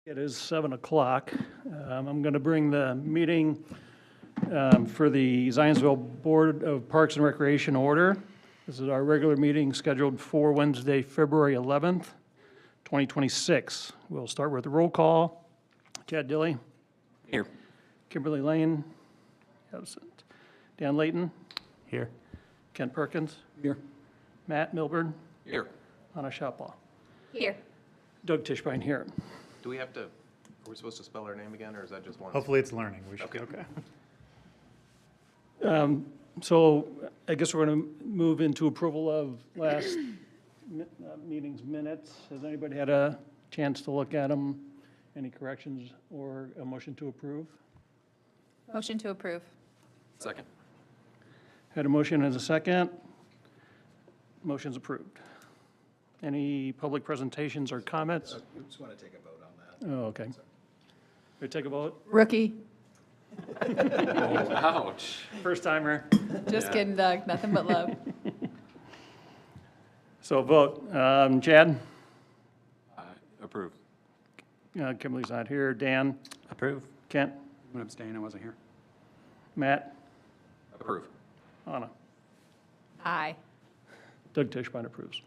It is 7 o'clock. I'm going to bring the meeting for the Zionsville Board of Parks and Recreation order. This is our regular meeting scheduled for Wednesday, February 11th, 2026. We'll start with the roll call. Chad Dilley. Here. Kimberly Lane. Absent. Dan Layton. Here. Kent Perkins. Here. Matt Milburn. Here. Anna Shapaw. Here. Doug Tischbein here. Do we have to, are we supposed to spell our name again, or is that just one? Hopefully it's learning. We should be okay. So I guess we're going to move into approval of last meeting's minutes. Has anybody had a chance to look at them? Any corrections or a motion to approve? Motion to approve. Second. Had a motion and a second. Motion's approved. Any public presentations or comments? We just want to take a vote on that. Oh, okay. We take a vote? Rookie. Ouch. First timer. Just kidding, Doug. Nothing but love. So vote. Chad? Approve. Kimberly's not here. Dan? Approve. Kent? I'm going to abstain. I wasn't here. Matt? Approve. Anna? Aye. Doug Tischbein approves.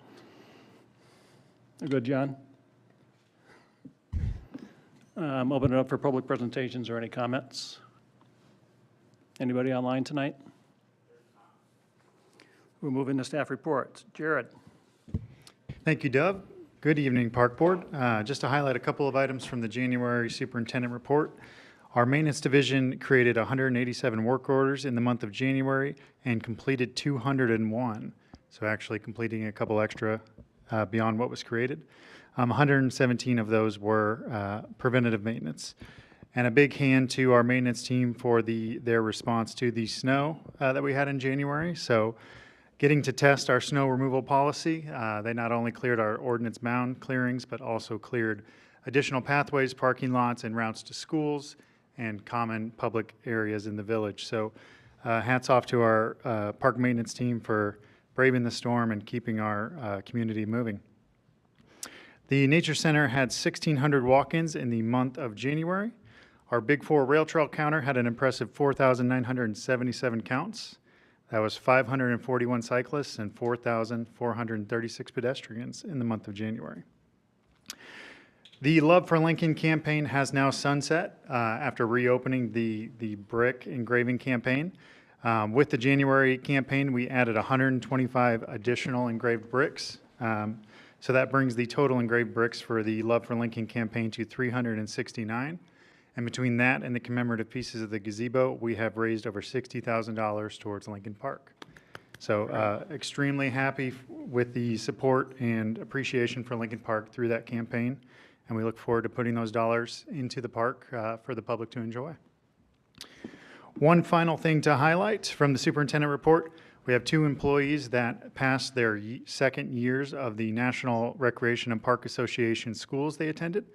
Good, John? Open it up for public presentations or any comments. Anybody online tonight? We're moving to staff reports. Jared? Thank you, Doug. Good evening, Park Board. Just to highlight a couple of items from the January Superintendent Report. Our Maintenance Division created 187 work orders in the month of January and completed 201. So actually completing a couple extra beyond what was created. 117 of those were preventative maintenance. And a big hand to our maintenance team for their response to the snow that we had in January. So getting to test our snow removal policy, they not only cleared our ordinance mound clearings, but also cleared additional pathways, parking lots, and routes to schools and common public areas in the village. So hats off to our park maintenance team for braving the storm and keeping our community moving. The Nature Center had 1,600 walk-ins in the month of January. Our Big Four rail trail counter had an impressive 4,977 counts. That was 541 cyclists and 4,436 pedestrians in the month of January. The Love for Lincoln campaign has now sunset after reopening the brick engraving campaign. With the January campaign, we added 125 additional engraved bricks. So that brings the total engraved bricks for the Love for Lincoln campaign to 369. And between that and the commemorative pieces of the gazebo, we have raised over $60,000 towards Lincoln Park. So extremely happy with the support and appreciation for Lincoln Park through that campaign. And we look forward to putting those dollars into the park for the public to enjoy. One final thing to highlight from the superintendent report, we have 2 employees that passed their second years of the National Recreation and Park Association schools they attended.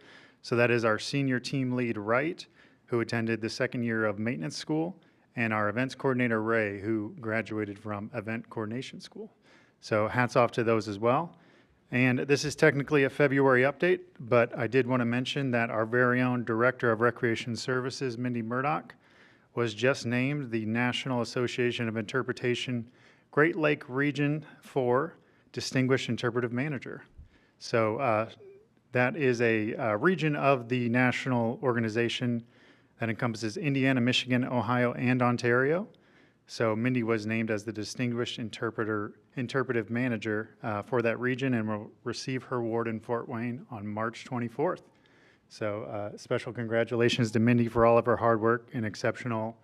So that is our senior team lead, Wright, who attended the second year of maintenance school, and our events coordinator, Ray, who graduated from event coordination school. So hats off to those as well. And this is technically a February update, but I did want to mention that our very own Director of Recreation Services, Mindy Murdoch, was just named the National Association of Interpretation Great Lake Region 4 Distinguished Interpretive Manager. So that is a region of the national organization that encompasses Indiana, Michigan, Ohio, and Ontario. So Mindy was named as the Distinguished Interpretive Manager for that region and will receive her award in Fort Wayne on March 24th. So special congratulations to Mindy for all of her hard work and exceptional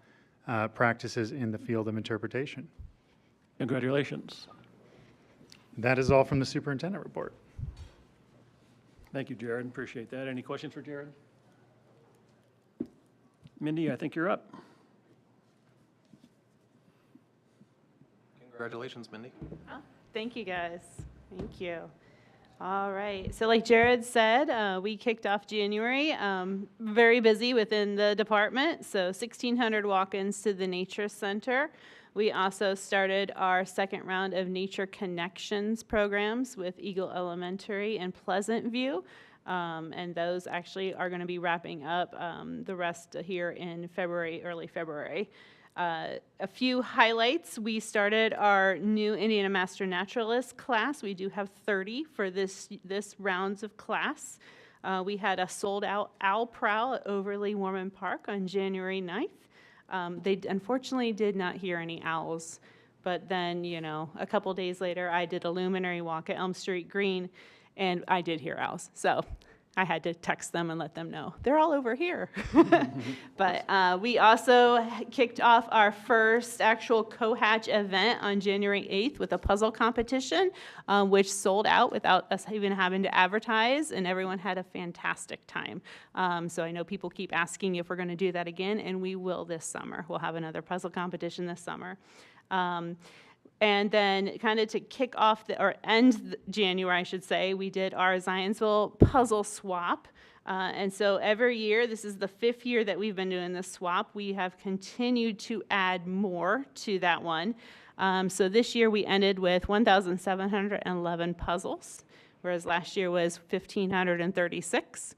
practices in the field of interpretation. Congratulations. That is all from the superintendent report. Thank you, Jared. Appreciate that. Any questions for Jared? Mindy, I think you're up. Congratulations, Mindy. Oh, thank you, guys. Thank you. All right. So like Jared said, we kicked off January very busy within the department. So 1,600 walk-ins to the Nature Center. We also started our second round of Nature Connections programs with Eagle Elementary and Pleasant View. And those actually are going to be wrapping up the rest here in February, early February. A few highlights. We started our new Indiana Master Naturalist class. We do have 30 for this rounds of class. We had a sold-out owl prowl at Overly Warman Park on January 9th. They unfortunately did not hear any owls, but then, you know, a couple days later, I did a luminary walk at Elm Street Green, and I did hear owls. So I had to text them and let them know they're all over here. But we also kicked off our first actual co-hatch event on January 8th with a puzzle competition, which sold out without us even having to advertise, and everyone had a fantastic time. So I know people keep asking if we're going to do that again, and we will this summer. We'll have another puzzle competition this summer. And then kind of to kick off, or end January, I should say, we did our Zionsville puzzle swap. And so every year, this is the 5th year that we've been doing this swap, we have continued to add more to that one. So this year we ended with 1,711 puzzles, whereas last year was 1,536.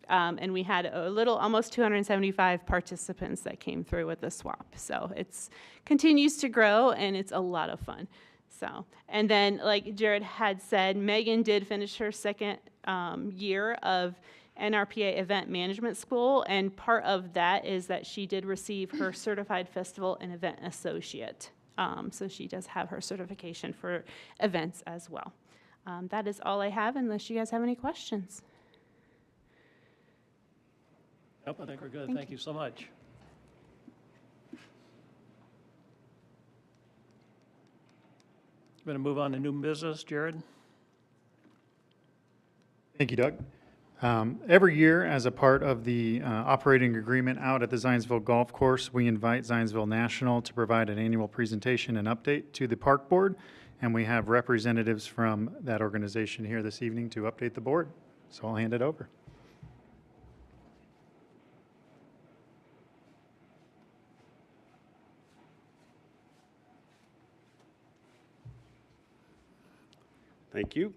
And we had almost 275 participants that came through with the swap. So it's continues to grow, and it's a lot of fun. So, and then like Jared had said, Megan did finish her second year of NRPA Event Management School, and part of that is that she did receive her Certified Festival and Event Associate. So she does have her certification for events as well. That is all I have, unless you guys have any questions. Nope, I think we're good. Thank Thank you so much. Going to move on to new business. Jared? Thank you, Doug. Every year, as a part of the operating agreement out at the Zionsville Golf Course, we invite Zionsville National to provide an annual presentation and update to the park board, and we have representatives from that organization here this evening to update the board. So I'll hand it over. Thank you.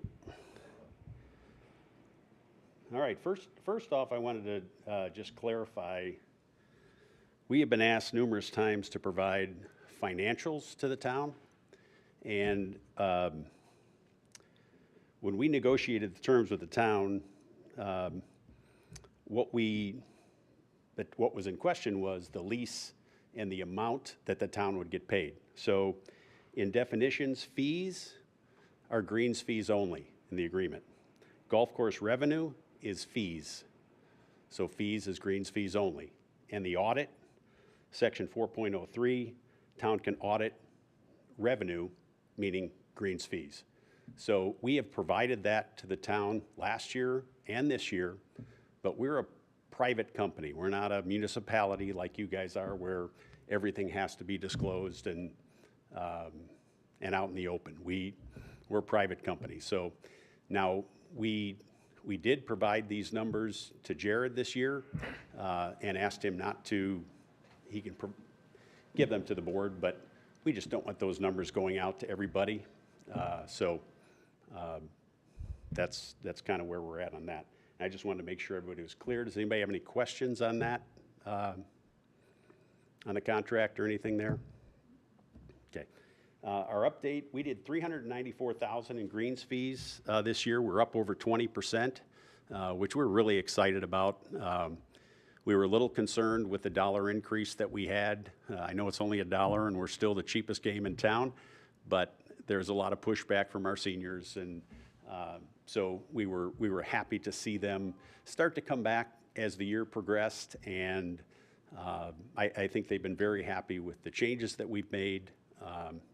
All right, first off, I wanted to just clarify, we have been asked numerous times to provide financials to the town, and when we negotiated the terms with the town, what was in question was the lease and the amount that the town would get paid. So in definitions, fees are greens fees only in the agreement. Golf course revenue is fees. So fees is greens fees only. And the audit, section 4.03, town can audit revenue, meaning greens fees. So we have provided that to the town last year and this year, but we're a private company. We're not a municipality like you guys are, where everything has to be disclosed and out in the open. We're a private company. So now we did provide these numbers to Jared this year and asked him not to, he can give them to the board, but we just don't want those numbers going out to everybody. That's kind of where we're at on that. I just wanted to make sure everybody was clear. Does anybody have any questions on that, on the contract or anything there? Okay. Our update, we did $394,000 in greens fees this year. We're up over 20%, which we're really excited about. We were a little concerned with the dollar increase that we had. I know it's only $1 and we're still the cheapest game in town, but there's a lot of pushback from our seniors, and so we were happy to see them start to come back as the year progressed, and I think they've been very happy with the changes that we've made.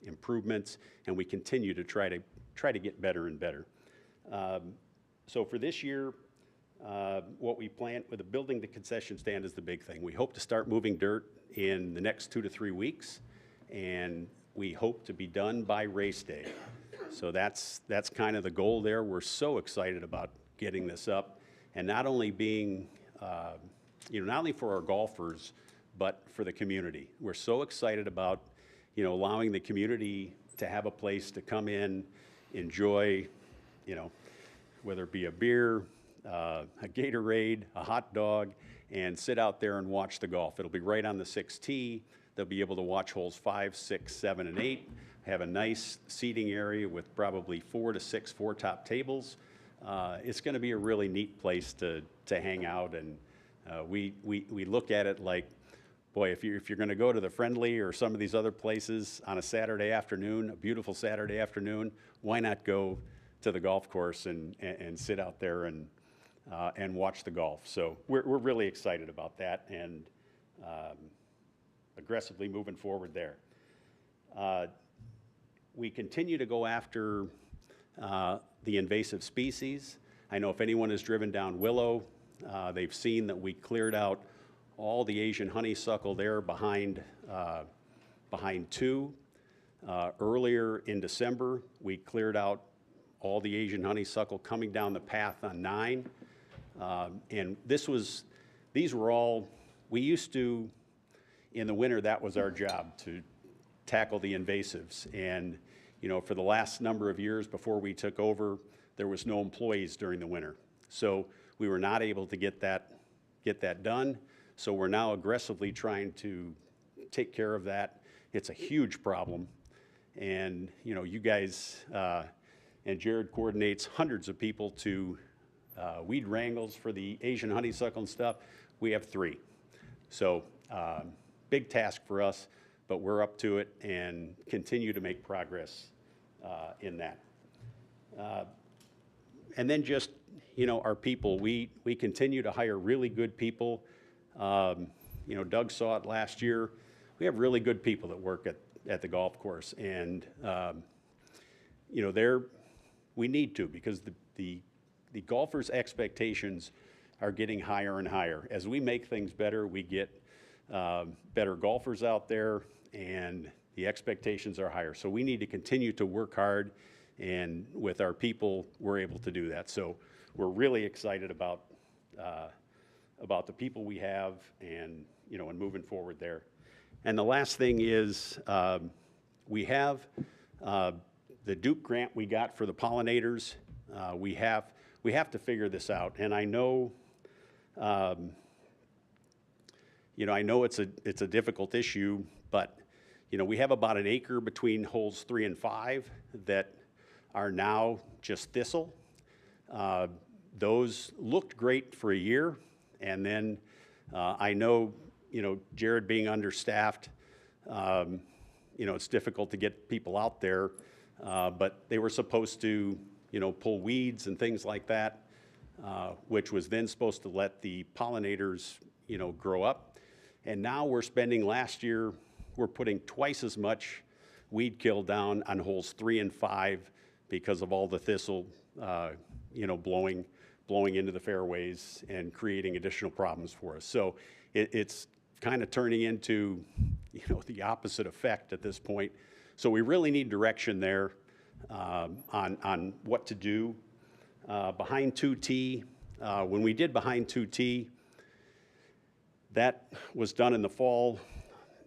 Improvements, and we continue to try to get better and better. So for this year, what we plan with the building, the concession stand is the big thing. We hope to start moving dirt in the next 2 to 3 weeks, and we hope to be done by race day. So that's kind of the goal there. We're so excited about getting this up, and not only being, not only for our golfers, but for the community. We're so excited about allowing the community to have a place to come in, enjoy, whether it be a beer, a Gatorade, a hot dog, and sit out there and watch the golf. It'll be right on the 6th tee. They'll be able to watch holes 5, 6, 7, and 8. Have a nice seating area with probably 4 to 6 four-top tables. It's going to be a really neat place to hang out, and we look at it like, boy, if you're going to go to the Friendly or some of these other places on a Saturday afternoon, a beautiful Saturday afternoon, why not go to the golf course and sit out there and watch the golf? So we're really excited about that and aggressively moving forward there. We continue to go after the invasive species. I know if anyone has driven down Willow, they've seen that we cleared out all the Asian honeysuckle there behind 2. Earlier in December, we cleared out all the Asian honeysuckle coming down the path on 9. And these were all, we used to, in the winter, that was our job, to tackle the invasives. And, you know, for the last number of years before we took over, there was no employees during the winter. So we were not able to get that done. So we're now aggressively trying to take care of that. It's a huge problem. And, you know, you guys, and Jared coordinates hundreds of people to weed wrangles for the Asian honeysuckle and stuff. We have 3. So big task for us, but we're up to it and continue to make progress in that. And then just, you know, our people, we continue to hire really good people. You know, Doug saw it last year. We have really good people that work at the golf course, and you know, we need to, because the golfers' expectations are getting higher and higher. As we make things better, we get better golfers out there, and the expectations are higher. So we need to continue to work hard, and with our people, we're able to do that. So we're really excited about the people we have, and, you know, and moving forward there. And the last thing is, we have the Duke grant we got for the pollinators. We have to figure this out, and I know, you know, I know it's a difficult issue, but, you know, we have about an acre between holes 3 and 5 that are now just thistle. Those looked great for a year, and then I know, you know, Jared being understaffed, you know, it's difficult to get people out there, but they were supposed to, you know, pull weeds and things like that, which was then supposed to let the pollinators, you know, grow up. And now we're spending, last year, we're putting twice as much weed kill down on holes 3 and 5 because of all the thistle, you know, blowing into the fairways and creating additional problems for us. So it's kind of turning into, you know, the opposite effect at this point. So we really need direction there on what to do. Behind 2T, when we did behind 2T, that was done in the fall.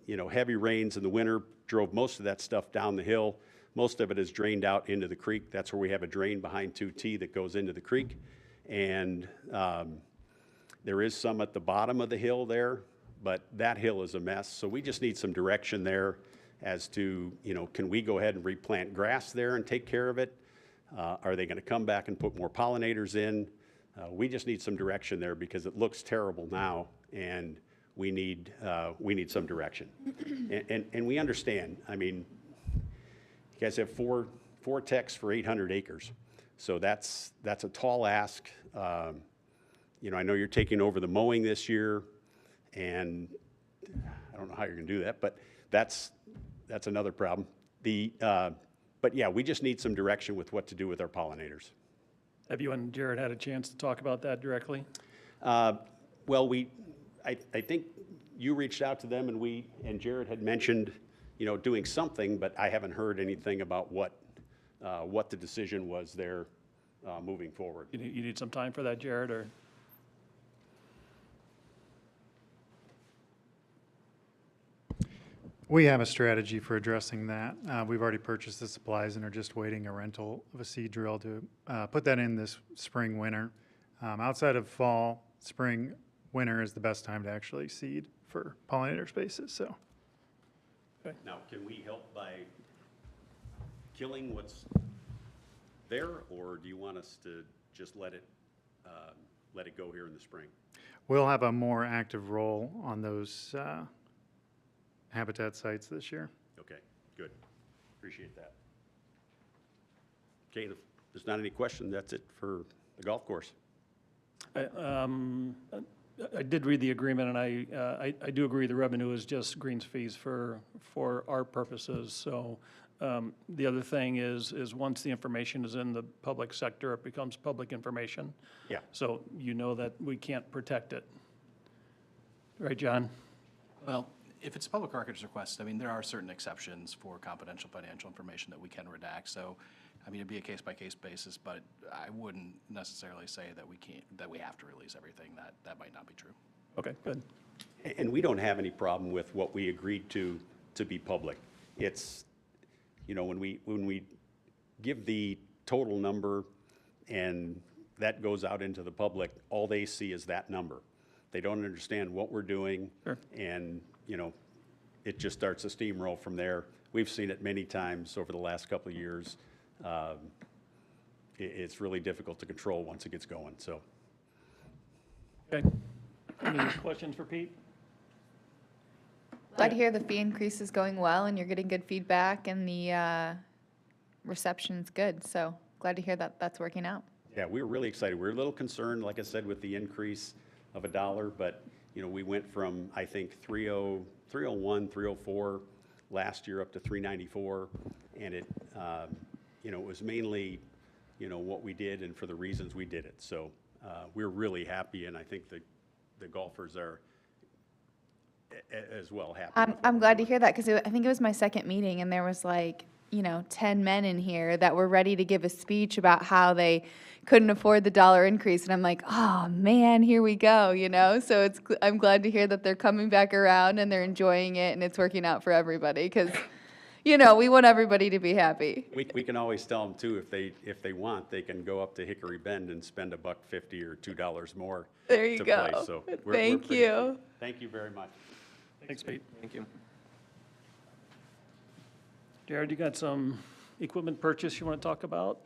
You know, heavy rains in the winter drove most of that stuff down the hill. Most of it is drained out into the creek. That's where we have a drain behind 2T that goes into the creek. And there is some at the bottom of the hill there, but that hill is a mess. So we just need some direction there as to, you know, can we go ahead and replant grass there and take care of it? Are they going to come back and put more pollinators in? We just need some direction there because it looks terrible now, and we need some direction. And we understand. I mean, you guys have four techs for 800 acres. So that's a tall ask. You know, I know you're taking over the mowing this year, and I don't know how you're going to do that, but that's another problem. But yeah, we just need some direction with what to do with our pollinators. Have you and Jared had a chance to talk about that directly? Well, I think you reached out to them, and Jared had mentioned, you know, doing something, but I haven't heard anything about what the decision was there moving forward. You need some time for that, Jared, or? We have a strategy for addressing that. We've already purchased the supplies and are just waiting a rental of a seed drill to put that in this spring, winter. Outside of fall, spring, winter is the best time to actually seed for pollinator spaces, so. Now, can we help by killing what's there, or do you want us to just let it go here in the spring? We'll have a more active role on those habitat sites this year. Okay, good. Appreciate that. Okay, if there's not any question, that's it for the golf course. I did read the agreement, and I do agree the revenue is just greens fees for our purposes. So the other thing is once the information is in the public sector, it becomes public information. Yeah. So you know that we can't protect it. Right, John? Well, if it's a public records request, I mean, there are certain exceptions for confidential financial information that we can redact. So, I mean, it'd be a case-by-case basis, but I wouldn't necessarily say that we can't, that we have to release everything. That might not be true. Okay, good. And we don't have any problem with what we agreed to be public. It's, you know, when we give the total number and that goes out into the public, all they see is that number. They don't understand what we're doing. Sure. And, you know, it just starts a steamroll from there. We've seen it many times over the last couple of years. It's really difficult to control once it gets going, so. Okay. Any questions for Pete? Glad to hear the fee increase is going well and you're getting good feedback and the reception's good. So glad to hear that that's working out. Yeah, we were really excited. We were a little concerned, like I said, with the increase of $1, but, you know, we went from, I think, 301, 304 last year up to 394, and it, you know, it was mainly, you know, what we did and for the reasons we did it. So we're really happy, and I think the golfers are as well happy. I'm glad to hear that because I think it was my second meeting and there was like, 10 men in here that were ready to give a speech about how they couldn't afford the dollar increase. And I'm like, oh man, here we go, So I'm glad to hear that they're coming back around and they're enjoying it and it's working out for everybody because, we want everybody to be happy. We can always tell them too, if they want, they can go up to Hickory Bend and spend $1.50 or $2 more. There you to go. play. So we're Thank pretty- you. Thank you very much. Thanks, Pete. Thank you. Jared, you got some equipment purchase you want to talk about?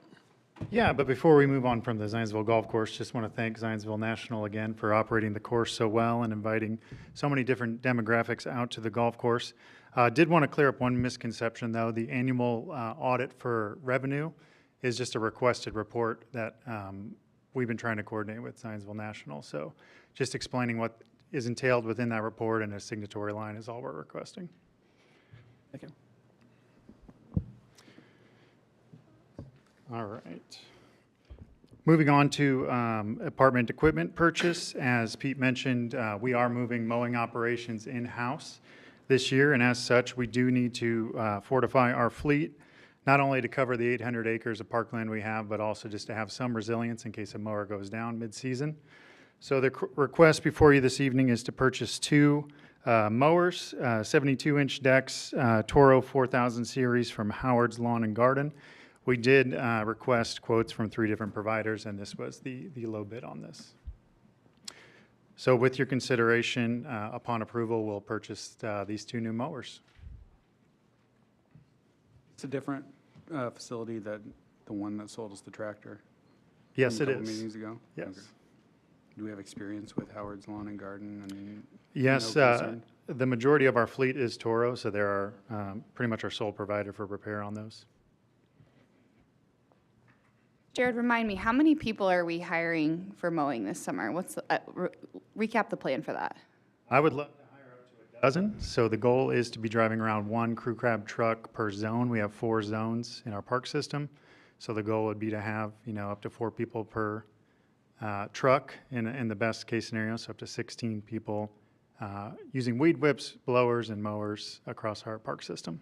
Yeah, but before we move on from the Zionsville Golf Course, just want to thank Zionsville National again for operating the course so well and inviting so many different demographics out to the golf course. Did want to clear up one misconception, though. The annual audit for revenue is just a requested report that we've been trying to coordinate with Zionsville National. So just explaining what is entailed within that report and a signatory line is all we're requesting. Thank you. All right. Moving on to apartment equipment purchase. As Pete mentioned, we are moving mowing operations in-house this year, and as such, we do need to fortify our fleet, not only to cover the 800 acres of parkland we have, but also just to have some resilience in case a mower goes down mid-season. So the request before you this evening is to purchase two mowers, 72-inch decks, Toro 4000 series from Howard's Lawn and Garden. We did request quotes from 3 different providers, and this was the low bid on this. So with your consideration, upon approval, we'll purchase these 2 new mowers. It's a different facility that the one that sold us the tractor. Yes, a it couple is. Meetings ago? Yes. Okay. Do we have experience with Howard's Lawn and Garden and? Yes, no concern? the majority of our fleet is Toro, so they're pretty much our sole provider for repair on those. Jared, remind me, how many people are we hiring for mowing this summer? What's recap the plan for that? I would love to hire up to a dozen. So the goal is to be driving around 1 crew cab truck per zone. We have 4 zones in our park system. So the goal would be to have, up to 4 people per truck in the best case scenario, so up to 16 people using weed whips, blowers, and mowers across our park system.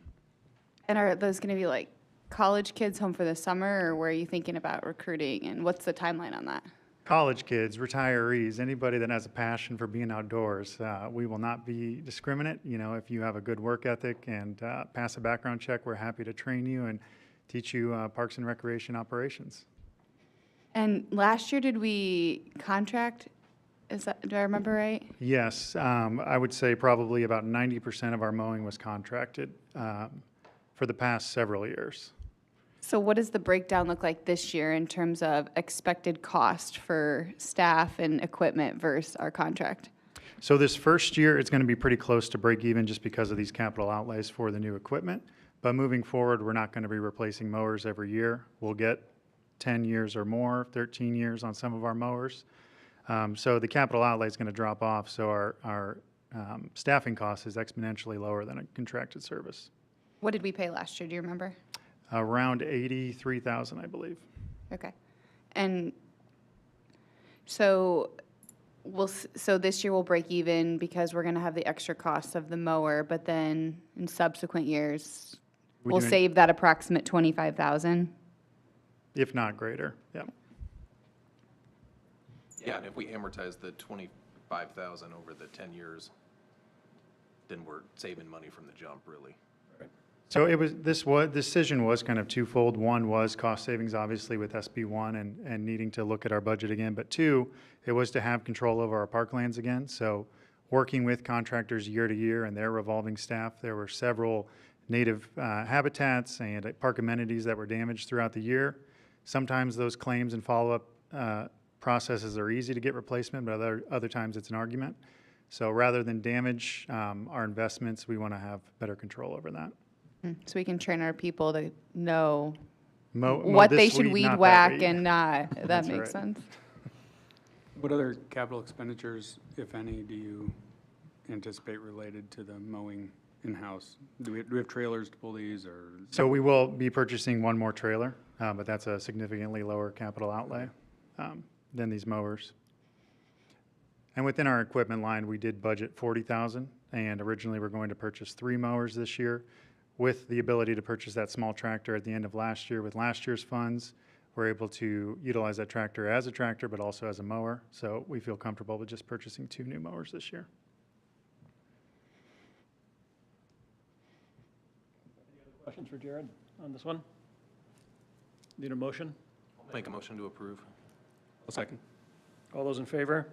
And are those going to be like college kids home for the summer, or where are you thinking about recruiting, and what's the timeline on that? College kids, retirees, anybody that has a passion for being outdoors. We will not be discriminate. If you have a good work ethic and pass a background check, we're happy to train you and teach you parks and recreation operations. And last year, did we contract? Do I remember right? Yes, I would say probably about 90% of our mowing was contracted for the past several years. So what does the breakdown look like this year in terms of expected cost for staff and equipment versus our contract? So this first year, it's going to be pretty close to break even just because of these capital outlays for the new equipment. But moving forward, we're not going to be replacing mowers every year. We'll get 10 years or more, 13 years on some of our mowers. So the capital outlay is going to drop off, so our staffing cost is exponentially lower than a contracted service. What did we pay last year? Do you remember? Around 83,000, I believe. Okay. And so so this year we'll break even because we're going to have the extra costs of the mower, but then in subsequent years, we'll doing- save that approximate 25,000. If not greater, yeah. Yeah, and if we amortize the 25,000 over the 10 years, then we're saving money from the jump, really. So this decision was kind of twofold. One was cost savings, obviously, with SB1 and needing to look at our budget again. But two, it was to have control over our parklands again. So working with contractors year to year and their revolving staff, there were several native habitats and park amenities that were damaged throughout the year. Sometimes those claims and follow-up processes are easy to get replacement, but other times it's an argument. So rather than damage our investments, we want to have better control over that. So we can train our people to know Mow what this they should weed, weed not that whack weed. and not. That That's makes right. sense. What other capital expenditures, if any, do you anticipate related to the mowing in-house? Do we have trailers to pull these, or? So we will be purchasing one more trailer, but that's a significantly lower capital outlay than these mowers. And within our equipment line, we did budget 40,000, and originally we're going to purchase 3 mowers this year. With the ability to purchase that small tractor at the end of last year with last year's funds, we're able to utilize that tractor as a tractor, but also as a mower. So we feel comfortable with just purchasing 2 new mowers this year. Questions for Jared on this one? Need a motion? Make a motion to approve. A second. All those in favor?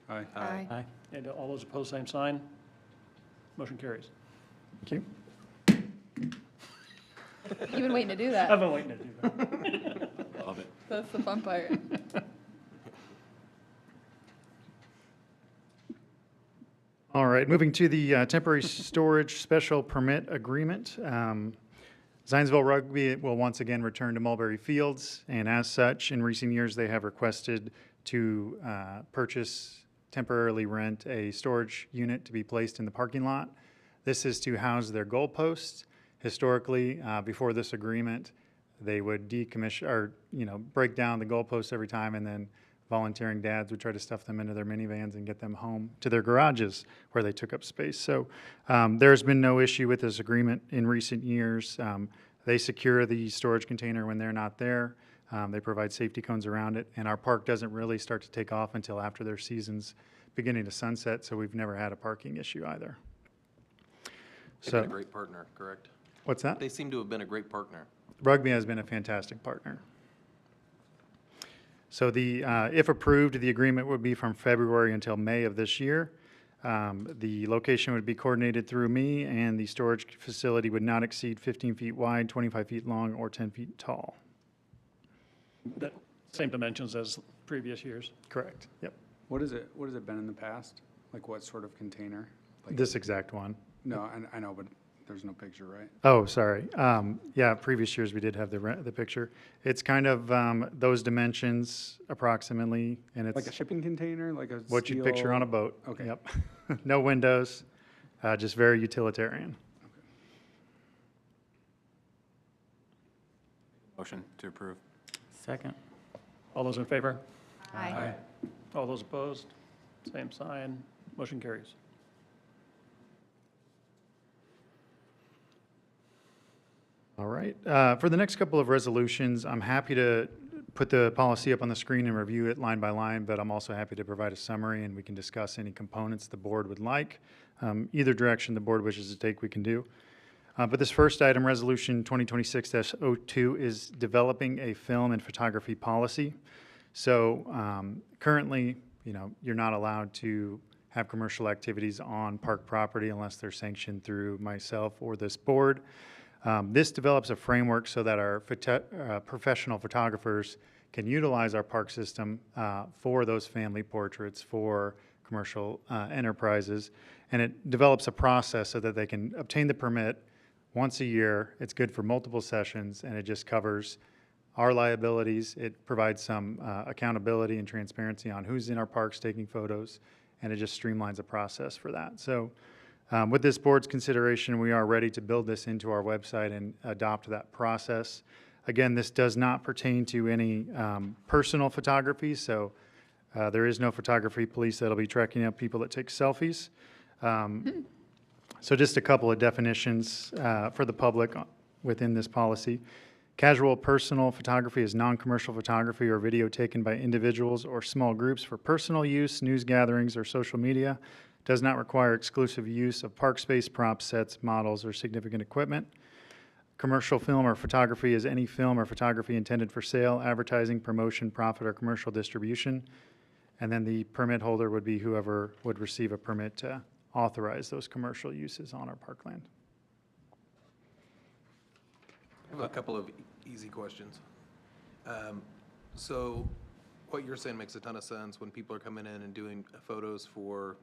Aye. Aye. And all those opposed, same sign. Motion carries. Thank you. You've been waiting to do I've that. been waiting to do that. Love it. That's the fun part. All right, moving to the temporary storage special permit agreement. Zionsville Rugby will once again return to Mulberry Fields, and as such, in recent years, they have requested to temporarily rent a storage unit to be placed in the parking lot. This is to house their goalposts. Historically, before this agreement, they would decommission or, break down the goalposts every time, and then volunteering dads would try to stuff them into their minivans and get them home to their garages where they took up space. So there's been no issue with this agreement in recent years. They secure the storage container when they're not there. They provide safety cones around it, and our park doesn't really start to take off until after their season's beginning to sunset, so we've never had a parking issue either. They've So, been a great partner, correct? what's that? They seem to have been a great partner. Rugby has been a fantastic partner. So if approved, the agreement would be from February until May of this year. The location would be coordinated through me, and the storage facility would not exceed 15 feet wide, 25 feet long, or 10 feet tall. That same dimensions as previous years. Correct. Yep. What has it been in the past? Like what sort of container? Like, This exact one. no, I know, but there's no picture, right? Oh, sorry. Yeah, previous years we did have the picture. It's kind of those dimensions approximately, and Like a it's shipping container, like a what you'd picture on a boat. Okay. Yep. No windows, just very utilitarian. Motion to approve. Second. All those in favor? Aye. All those opposed? Same sign. Motion carries. All right. For the next couple of resolutions, I'm happy to put the policy up on the screen and review it line by line, but I'm also happy to provide a summary, and we can discuss any components the board would like. Either direction the board wishes to take, we can do. But this first item, Resolution 2026-02, is developing a film and photography policy. So currently, you're not allowed to have commercial activities on park property unless they're sanctioned through myself or this board. This develops a framework so that our professional photographers can utilize our park system for those family portraits for commercial enterprises. And it develops a process so that they can obtain the permit once a year. It's good for multiple sessions, and it just covers our liabilities. It provides some accountability and transparency on who's in our parks taking photos, and it just streamlines the process for that. So with this board's consideration, we are ready to build this into our website and adopt that process. Again, this does not pertain to any personal photography, so there is no photography police that'll be tracking up people that take selfies. So just a couple of definitions for the public within this policy. Casual personal photography is non-commercial photography or video taken by individuals or small groups for personal use, news gatherings, or social media. Does not require exclusive use of park space, props, sets, models, or significant equipment. Commercial film or photography is any film or photography intended for sale, advertising, promotion, profit, or commercial distribution. And then the permit holder would be whoever would receive a permit to authorize those commercial uses on our parkland. I have a couple of easy questions. So what you're saying makes a ton of sense when people are coming in and doing photos for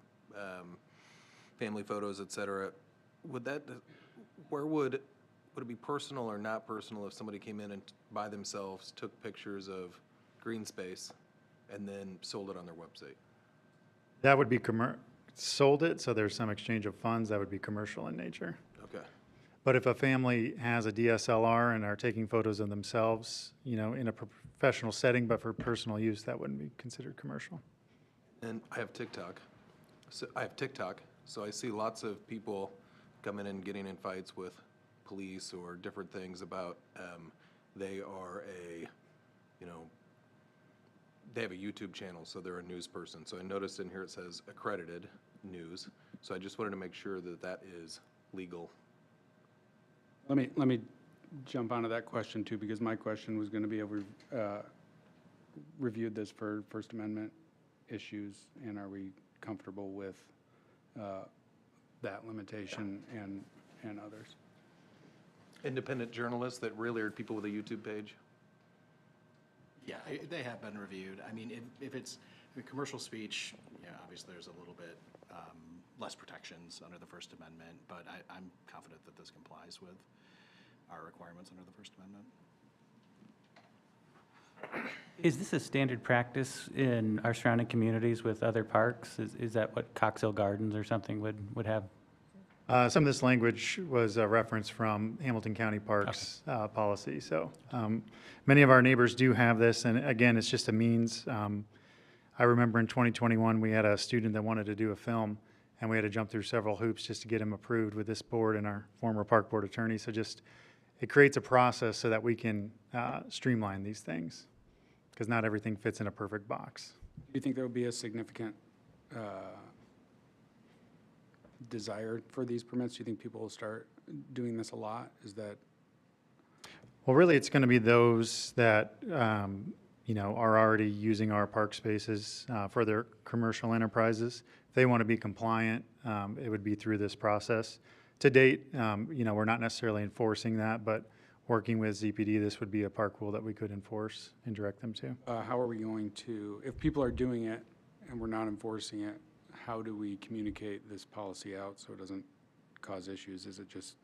family photos, et cetera. Would it be personal or not personal if somebody came in and by themselves took pictures of green space and then sold it on their website? That would be sold it, so there's some exchange of funds. That would be commercial in nature. Okay. But if a family has a DSLR and are taking photos of themselves, in a professional setting, but for personal use, that wouldn't be considered commercial. And I have TikTok. So I see lots of people coming in and getting in fights with police or different things about they have a YouTube channel, so they're a news person. So I noticed in here it says accredited news. So I just wanted to make sure that that is legal. Let me jump onto that question too, because my question was going to be, have we reviewed this for First Amendment issues, and are we comfortable with that limitation and others? Independent journalists that really are people with a YouTube page? Yeah, they have been reviewed. I mean, if it's commercial speech, obviously there's a little bit less protections under the First Amendment, but I'm confident that this complies with our requirements under the First Amendment. Is this a standard practice in our surrounding communities with other parks? Is that what Cox Hill Gardens or something would have? Some of this language was a reference from Hamilton County Parks policy. So many of our neighbors do have this, and again, it's just a means. I remember in 2021, we had a student that wanted to do a film, and we had to jump through several hoops just to get him approved with this board and our former park board attorney. So it creates a process so that we can streamline these things, because not everything fits in a perfect box. Do you think there will be a significant desire for these permits? Do you think people will start doing this a lot? Is that? Well, really, it's going to be those that are already using our park spaces for their commercial enterprises. If they want to be compliant, it would be through this process. To date, we're not necessarily enforcing that, but working with ZPD, this would be a park rule that we could enforce and direct them to. How are we going to, if people are doing it and we're not enforcing it, how do we communicate this policy out so it doesn't cause issues? Is it just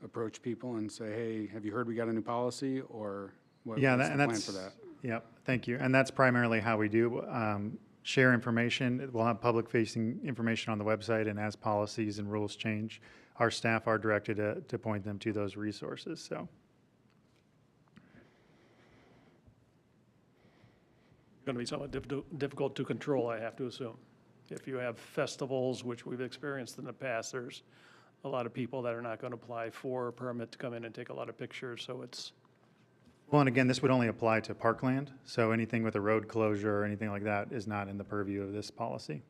approach people and say, hey, have you heard we got a new policy, or what's the plan for that? Yeah, thank you. And that's primarily how we do share information. We'll have public-facing information on the website, and as policies and rules change, our staff are directed to point them to those resources. So. Going to be somewhat difficult to control, I have to assume. If you have festivals, which we've experienced in the past, there's a lot of people that are not going to apply for a permit to come in and take a lot of pictures, so it's... Well, and again, this would only apply to parkland, so anything with a road closure or anything like that is not in the purview of this policy.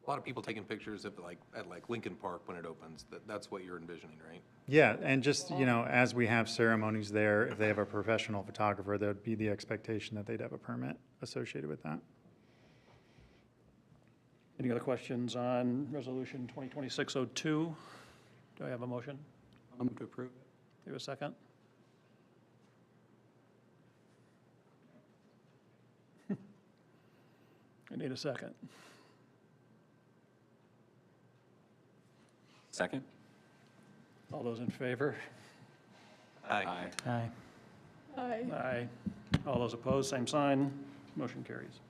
A lot of people taking pictures of at Lincoln Park when it opens. That's what you're envisioning, right? Yeah, and just, as we have ceremonies there, if they have a professional photographer, that would be the expectation that they'd have a permit associated with that. Any other questions on Resolution 2026-02? Do I have a motion? I'll move to approve. Do you have a second? I need a second. Second? All those in favor? Aye. Aye. Aye. All those opposed, same sign. Motion carries.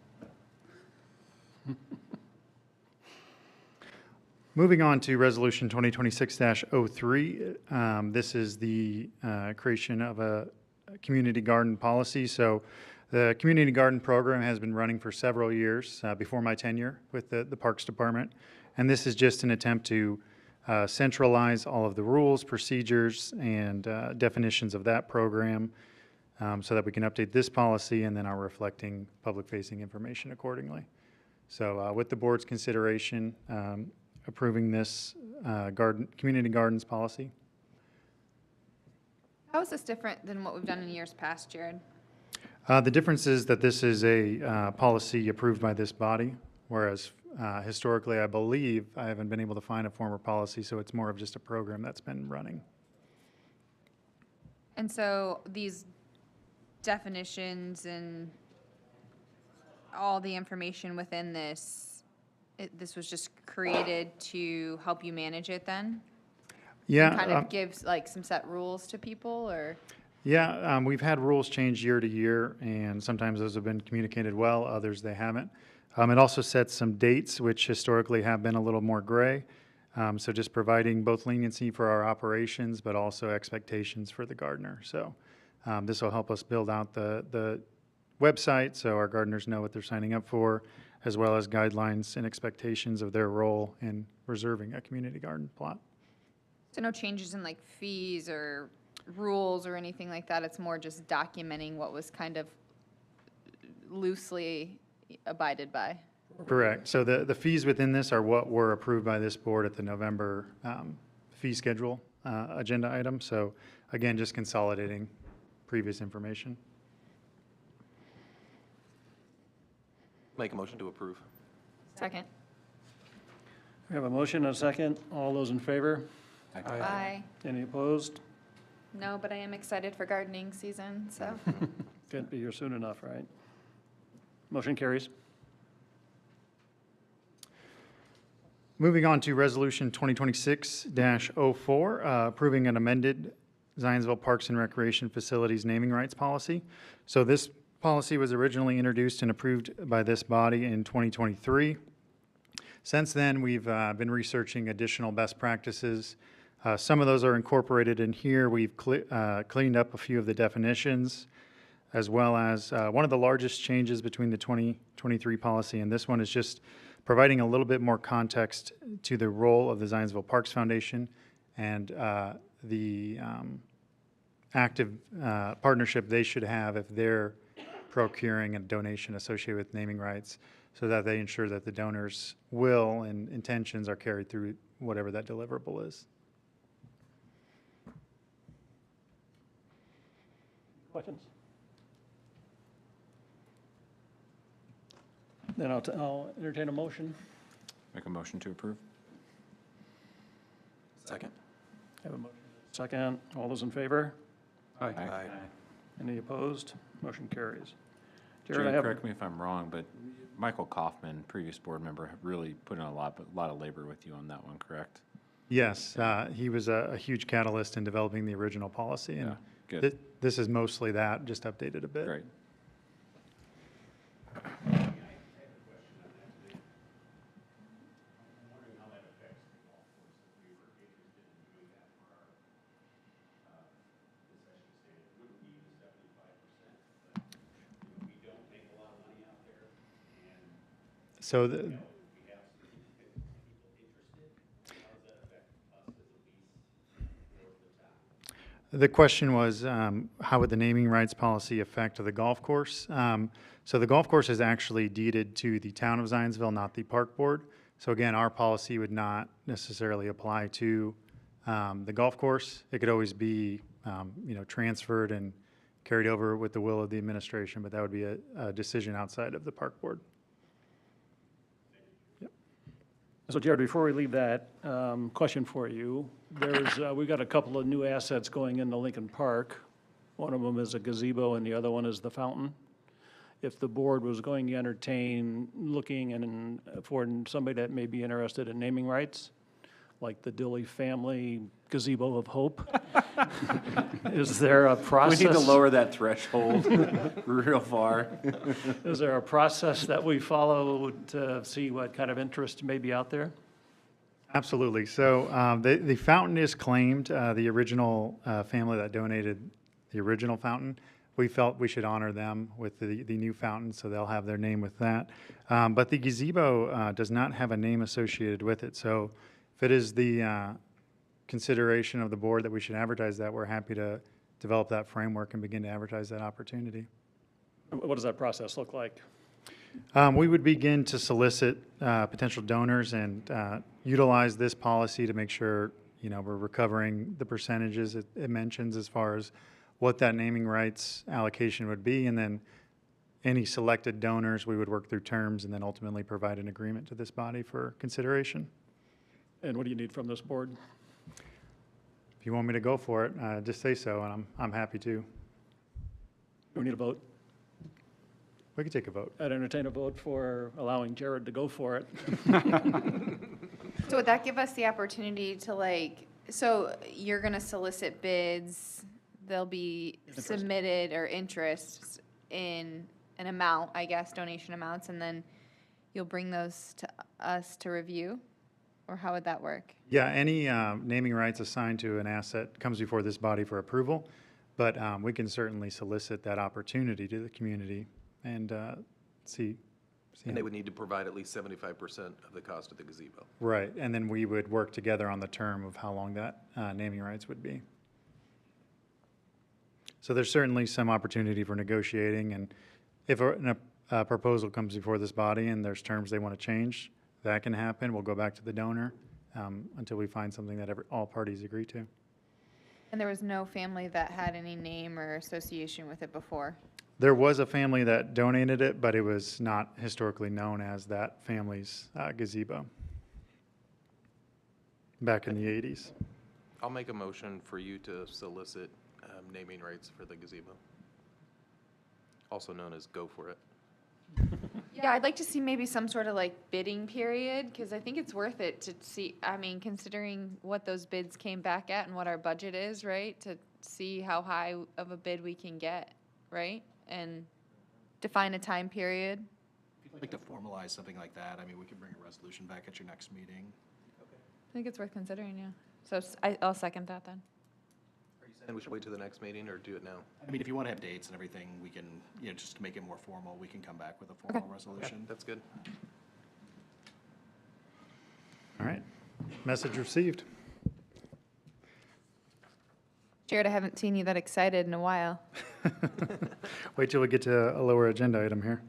Moving on to Resolution 2026-03, this is the creation of a community garden policy. So the community garden program has been running for several years before my tenure with the Parks Department. And this is just an attempt to centralize all of the rules, procedures, and definitions of that program so that we can update this policy and then are reflecting public-facing information accordingly. So with the board's consideration, approving this community gardens policy. How is this different than what we've done in years past, Jared? The difference is that this is a policy approved by this body, whereas historically, I believe, I haven't been able to find a former policy, so it's more of just a program that's been running. And so these definitions and all the information within this, this was just created to help you manage it then? Yeah. Kind of gives like some set rules to people, or? Yeah, we've had rules change year to year, and sometimes those have been communicated well, others they haven't. It also sets some dates, which historically have been a little more gray. So just providing both leniency for our operations, but also expectations for the gardener. So this will help us build out the website so our gardeners know what they're signing up for, as well as guidelines and expectations of their role in reserving a community garden plot. So no changes in like fees or rules or anything like that? It's more just documenting what was kind of loosely abided by? Correct. So the fees within this are what were approved by this board at the November fee schedule agenda item. So again, just consolidating previous information. Make a motion to approve. Second. We have a motion and a second. All those in favor? Aye. Any opposed? No, but I am excited for gardening season, so. Can't be here soon enough, right? Motion carries. Moving on to Resolution 2026-04, approving an amended Zionsville Parks and Recreation Facilities naming rights policy. So this policy was originally introduced and approved by this body in 2023. Since then, we've been researching additional best practices. Some of those are incorporated in here. We've cleaned up a few of the definitions, as well as one of the largest changes between the 2023 policy and this one is just providing a little bit more context to the role of the Zionsville Parks Foundation and the active partnership they should have if they're procuring a donation associated with naming rights, so that they ensure that the donor's will and intentions are carried through whatever that deliverable is. Questions? Then I'll entertain a motion. Make a motion to approve? Second. Have a motion. Second. All those in favor? Aye. Any opposed? Motion carries. Jared, I Jared, have, correct me if I'm wrong, but Michael Kaufman, previous board member, really put in a lot of labor with you on that one, correct? Yes, he was a huge catalyst in developing the original policy, and Yeah, good. this is mostly that, just updated a bit. Great. So the question was, how would the naming rights policy affect the golf course? So the golf course is actually deeded to the town of Zionsville, not the park board. So again, our policy would not necessarily apply to the golf course. It could always be, transferred and carried over with the will of the administration, but that would be a decision outside of the park board. So Jared, before we leave that, question for you. We've got a couple of new assets going into Lincoln Park. One of them is a gazebo and the other one is the fountain. If the board was going to entertain looking and for somebody that may be interested in naming rights, like the Dilly Family Gazebo of Hope, is there a We process? need to lower that threshold real far. Is there a process that we follow to see what kind of interest may be out there? Absolutely. So the fountain is claimed, the original family that donated the original fountain. We felt we should honor them with the new fountain, so they'll have their name with that. But the gazebo does not have a name associated with it. So if it is the consideration of the board that we should advertise that, we're happy to develop that framework and begin to advertise that opportunity. What does that process look like? We would begin to solicit potential donors and utilize this policy to make sure, we're recovering the percentages it mentions as far as what that naming rights allocation would be. And then any selected donors, we would work through terms and then ultimately provide an agreement to this body for consideration. And what do you need from this board? If you want me to go for it, just say so, and I'm happy to. Do we need a vote? We could take a vote. I'd entertain a vote for allowing Jared to go for it. So would that give us the opportunity to so you're going to solicit bids, they'll be submitted or interest in an amount, I guess, donation amounts, and then you'll bring those to us to review? Or how would that work? Yeah, any naming rights assigned to an asset comes before this body for approval, but we can certainly solicit that opportunity to the community and see. And they would need to provide at least 75% of the cost of the gazebo. Right, and then we would work together on the term of how long that naming rights would be. So there's certainly some opportunity for negotiating, and if a proposal comes before this body and there's terms they want to change, that can happen. We'll go back to the donor until we find something that all parties agree to. And there was no family that had any name or association with it before? There was a family that donated it, but it was not historically known as that family's gazebo back in the 80s. I'll make a motion for you to solicit naming rights for the gazebo, also known as Go For It. Yeah, I'd like to see maybe some sort of bidding period, because I think it's worth it to see, considering what those bids came back at and what our budget is, right? To see how high of a bid we can get, right? And define a time period. If you'd like to formalize something like that, we could bring a resolution back at your next meeting. I think it's worth considering, yeah. So I'll second that then. Are you saying we should wait till the next meeting or do it now? If you want to have dates and everything, we can, just to make it more formal, we can come back with a formal resolution. That's good. All right, message received. Jared, I haven't seen you that excited in a while. Wait till we get to a lower agenda item here.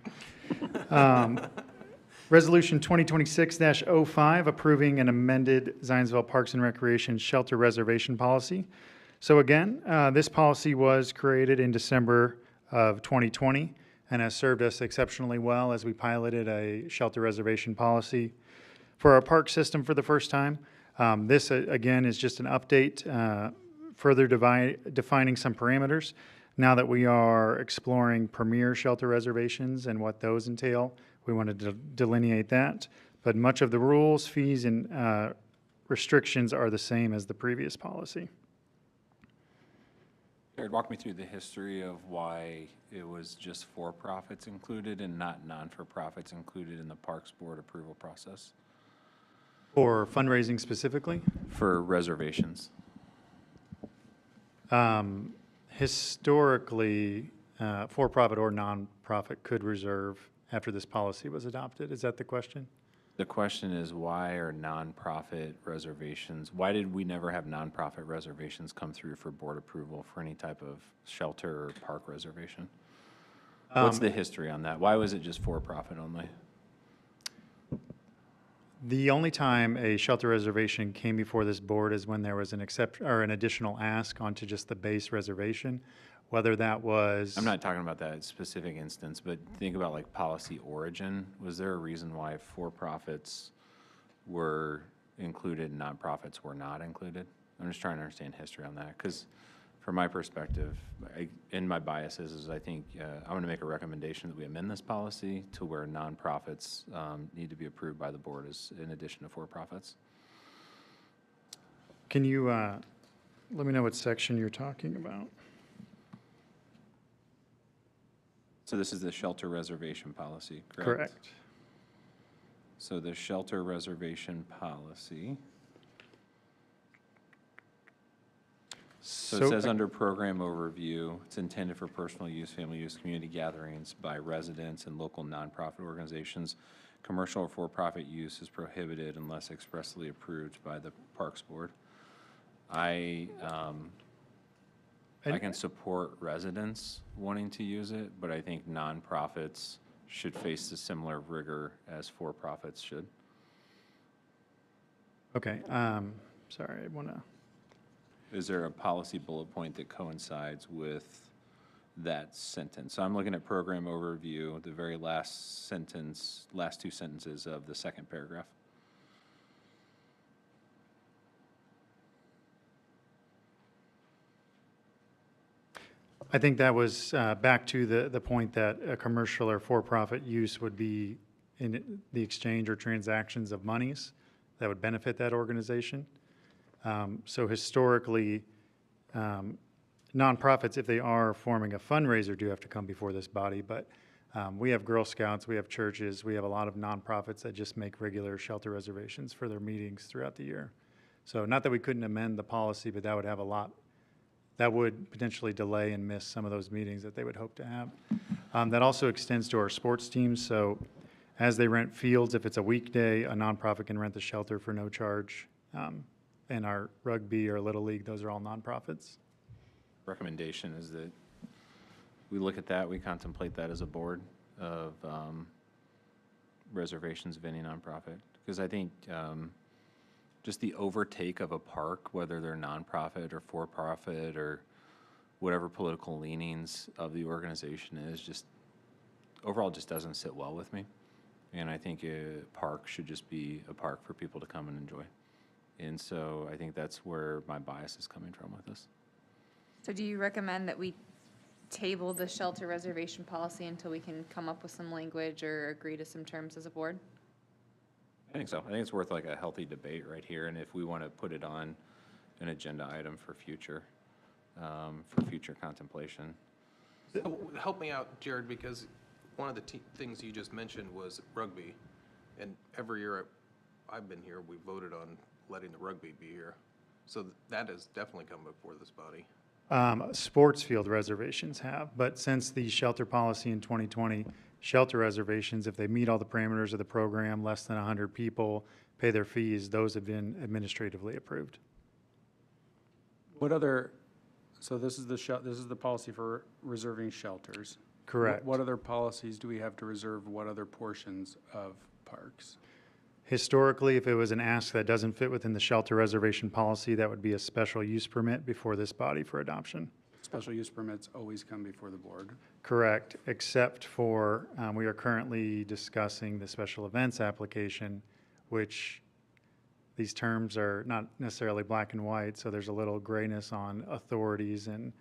Resolution 2026-05, approving an amended Zionsville Parks and Recreation Shelter Reservation Policy. So again, this policy was created in December of 2020 and has served us exceptionally well as we piloted a shelter reservation policy for our park system for the first time. This, again, is just an update, further defining some parameters. Now that we are exploring premier shelter reservations and what those entail, we wanted to delineate that. But much of the rules, fees, and restrictions are the same as the previous policy. Jared, walk me through the history of why it was just for-profits included and not non-for-profits included in the Parks Board approval process For fundraising specifically? for reservations. Historically, for-profit or non-profit could reserve after this policy was adopted. Is that the question? The question is, why are nonprofit reservations, why did we never have nonprofit reservations come through for board approval for any type of shelter or park reservation? What's the history on that? Why was it just for-profit only? The only time a shelter reservation came before this board is when there was an an additional ask onto just the base reservation, whether that was. I'm not talking about that specific instance, but think about like policy origin. Was there a reason why for-profits were included and nonprofits were not included? I'm just trying to understand history on that, because from my perspective, and my biases is I think I'm going to make a recommendation that we amend this policy to where nonprofits need to be approved by the board as in addition to for-profits. Can you let me know what section you're talking about? So this is the shelter reservation policy, correct? Correct. So the shelter reservation policy. So it says under program overview, it's intended for personal use, family use, community gatherings by residents and local nonprofit organizations. Commercial or for-profit use is prohibited unless expressly approved by the Parks Board. I can support residents wanting to use it, but I think nonprofits should face the similar rigor as for-profits should. Okay, sorry, I want to. Is there a policy bullet point that coincides with that sentence? So I'm looking at program overview, the very last sentence, last two sentences of the second paragraph. I think that was back to the point that a commercial or for-profit use would be in the exchange or transactions of monies that would benefit that organization. So historically, nonprofits, if they are forming a fundraiser, do have to come before this body, but we have Girl Scouts, we have churches, we have a lot of nonprofits that just make regular shelter reservations for their meetings throughout the year. So not that we couldn't amend the policy, but that would have a lot, that would potentially delay and miss some of those meetings that they would hope to have. That also extends to our sports teams. So as they rent fields, if it's a weekday, a nonprofit can rent the shelter for no charge. And our rugby or Little League, those are all nonprofits. Recommendation is that we look at that, we contemplate that as a board of reservations of any nonprofit. Because I think just the overtake of a park, whether they're nonprofit or for-profit or whatever political leanings of the organization is, just overall just doesn't sit well with me. And I think a park should just be a park for people to come and enjoy. And so I think that's where my bias is coming from with this. So do you recommend that we table the shelter reservation policy until we can come up with some language or agree to some terms as a board? I think so. I think it's worth like a healthy debate right here, and if we want to put it on an agenda item for future contemplation. Help me out, Jared, because one of the things you just mentioned was rugby. And every year I've been here, we voted on letting the rugby be here. So that has definitely come before this body. Sports field reservations have, but since the shelter policy in 2020, shelter reservations, if they meet all the parameters of the program, less than 100 people, pay their fees, those have been administratively approved. What other, so this is the policy for reserving shelters. Correct. What other policies do we have to reserve what other portions of parks? Historically, if it was an ask that doesn't fit within the shelter reservation policy, that would be a special use permit before this body for adoption. Special use permits always come before the board. Correct, except for, we are currently discussing the special events application, which these terms are not necessarily black and white, so there's a little grayness on authorities and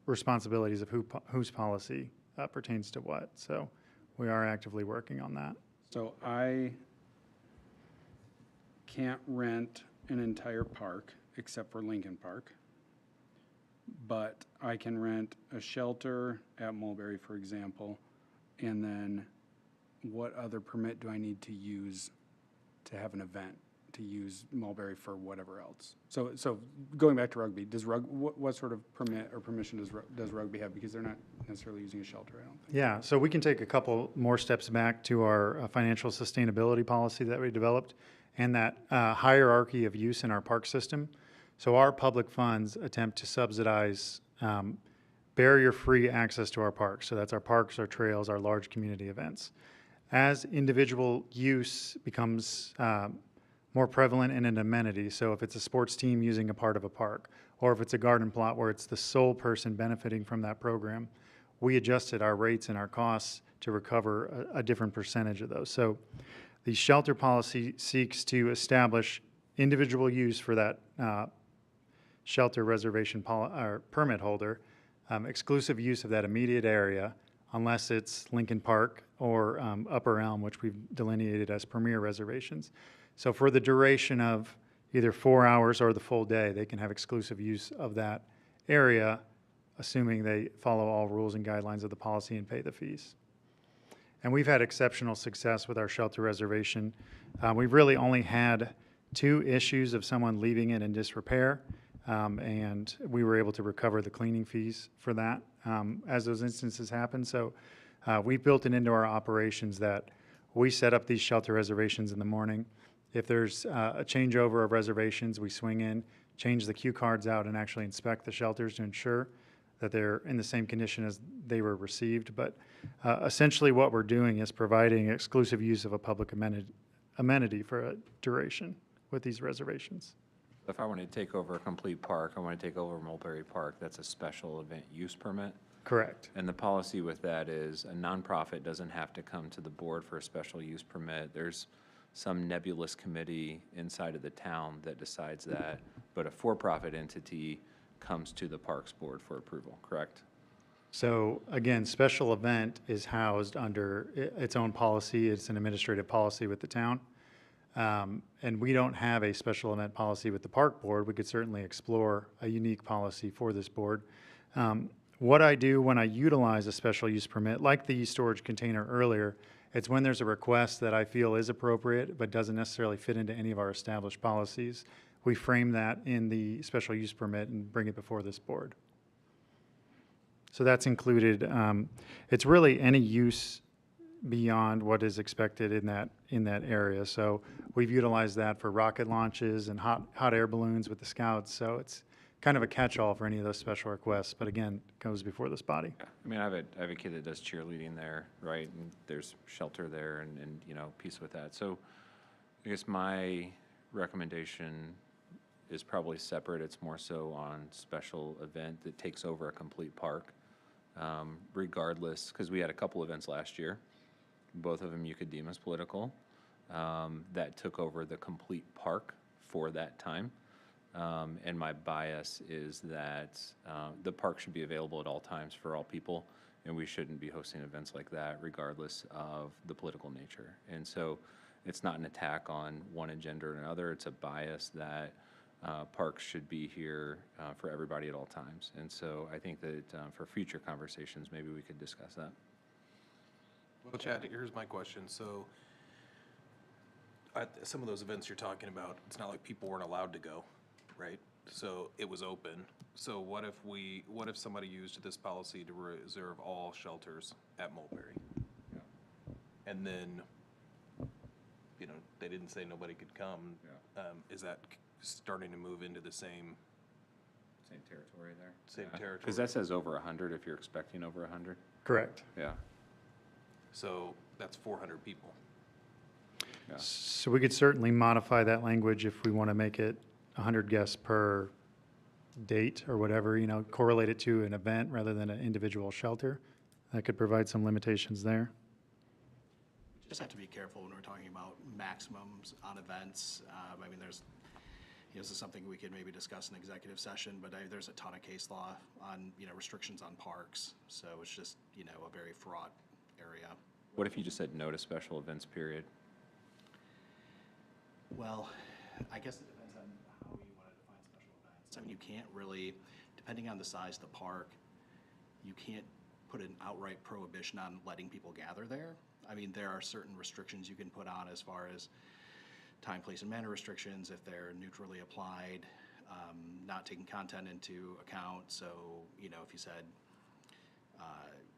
responsibilities of whose policy pertains to what. So we are actively working on that. So I can't rent an entire park except for Lincoln Park, but I can rent a shelter at Mulberry, for example, and then what other permit do I need to use to have an event, to use Mulberry for whatever else? So going back to rugby, what sort of permit or permission does rugby have? Because they're not necessarily using a shelter, I don't think. Yeah, so we can take a couple more steps back to our financial sustainability policy that we developed and that hierarchy of use in our park system. So our public funds attempt to subsidize barrier-free access to our parks. So that's our parks, our trails, our large community events. as individual use becomes more prevalent in an amenity, so if it's a sports team using a part of a park, or if it's a garden plot where it's the sole person benefiting from that program, we adjusted our rates and our costs to recover a different percentage of those. So the shelter policy seeks to establish individual use for that shelter reservation or permit holder, exclusive use of that immediate area, unless it's Lincoln Park or Upper Elm, which we've delineated as premier reservations. So for the duration of either 4 hours or the full day, they can have exclusive use of that area, assuming they follow all rules and guidelines of the policy and pay the fees. And we've had exceptional success with our shelter reservation. We've really only had 2 issues of someone leaving it in disrepair, and we were able to recover the cleaning fees for that as those instances happen. So we've built it into our operations that we set up these shelter reservations in the morning. If there's a changeover of reservations, we swing in, change the cue cards out, and actually inspect the shelters to ensure that they're in the same condition as they were received. But essentially what we're doing is providing exclusive use of a public amenity for a duration with these reservations. If I want to take over a complete park, I want to take over Mulberry Park, that's a special event use permit? Correct. And the policy with that is a nonprofit doesn't have to come to the board for a special use permit. There's some nebulous committee inside of the town that decides that, but a for-profit entity comes to the Parks Board for approval, correct? So again, special event is housed under its own policy. It's an administrative policy with the town. And we don't have a special event policy with the Park Board. We could certainly explore a unique policy for this board. What I do when I utilize a special use permit, like the storage container earlier, it's when there's a request that I feel is appropriate but doesn't necessarily fit into any of our established policies. We frame that in the special use permit and bring it before this board. So that's included. It's really any use beyond what is expected in that area. So we've utilized that for rocket launches and hot air balloons with the Scouts. So it's kind of a catch-all for any of those special requests, but again, it goes before this body. I mean, I have a kid that does cheerleading there, right? And there's shelter there and you know, peace with that. So I guess my recommendation is probably separate. It's more so on special event that takes over a complete park, regardless, because we had a couple events last year, both of them you could deem as political, that took over the complete park for that time. And my bias is that the park should be available at all times for all people, and we shouldn't be hosting events like that regardless of the political nature. And so it's not an attack on one agenda or another. It's a bias that parks should be here for everybody at all times. And so I think that for future conversations, maybe we could discuss that. Well, Chad, here's my question. So at some of those events you're talking about, it's not like people weren't allowed to go, right? So it was open. So what if somebody used this policy to reserve all shelters at Mulberry? Yeah. And then, you know, they didn't say nobody could come. Yeah. Is that starting to move into the same Territory there? Same territory. Because that says over 100 if you're expecting over 100. Correct. Yeah. So that's 400 people. Yeah. So we could certainly modify that language if we want to make it 100 guests per date or whatever, you know, correlate it to an event rather than an individual shelter. That could provide some limitations there. We just have to be careful when we're talking about maximums on events. I mean, there's, you know, this is something we could maybe discuss in executive session, but there's a ton of case law on, you know, restrictions on parks. So it's just, you know, a very fraught area. What if you just said no to special events, period? Well, I guess it depends on how you want to define special events. I mean, you can't really, depending on the size of the park, you can't put an outright prohibition on letting people gather there. I mean, there are certain restrictions you can put on as far as time, place, and manner restrictions if they're neutrally applied, not taking content into account. So, you know, if you said,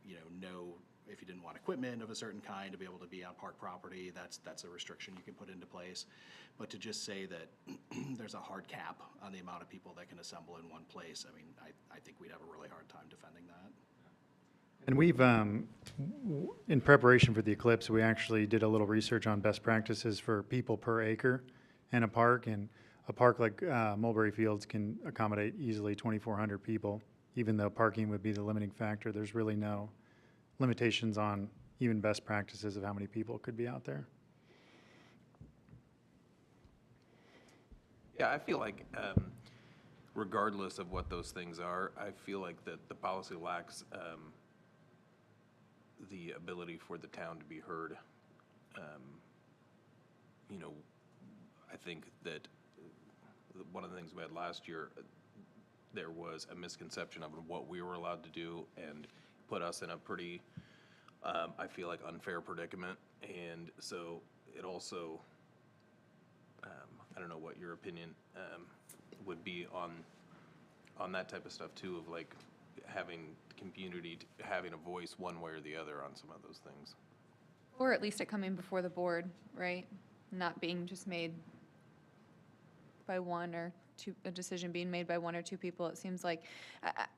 you know, no, if you didn't want equipment of a certain kind to be able to be on park property, that's a restriction you can put into place. But to just say that there's a hard cap on the amount of people that can assemble in one place, I mean, I think we'd have a really hard time defending that. And we've, in preparation for the eclipse, we actually did a little research on best practices for people per acre in a park. And a park like Mulberry Fields can accommodate easily 2,400 people, even though parking would be the limiting factor. There's really no limitations on even best practices of how many people could be out there. Yeah, I feel like regardless of what those things are, I feel like that the policy lacks the ability for the town to be heard. You know, I think that one of the things we had last year, there was a misconception of what we were allowed to do and put us in a pretty, I feel like, unfair predicament. And so it also, I don't know what your opinion would be on that type of stuff too, of like having the community having a voice one way or the other on some of those things. Or at least it coming before the board, right? Not being just made by one or two, a decision being made by one or two people. It seems like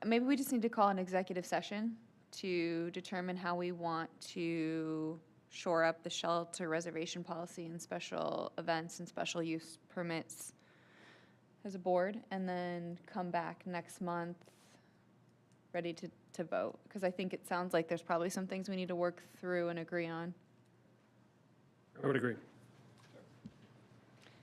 maybe we just need to call an executive session to determine how we want to shore up the shelter reservation policy and special events and special use permits as a board, and then come back next month ready to vote. Because I think it sounds like there's probably some things we need to work through and agree on. I would agree.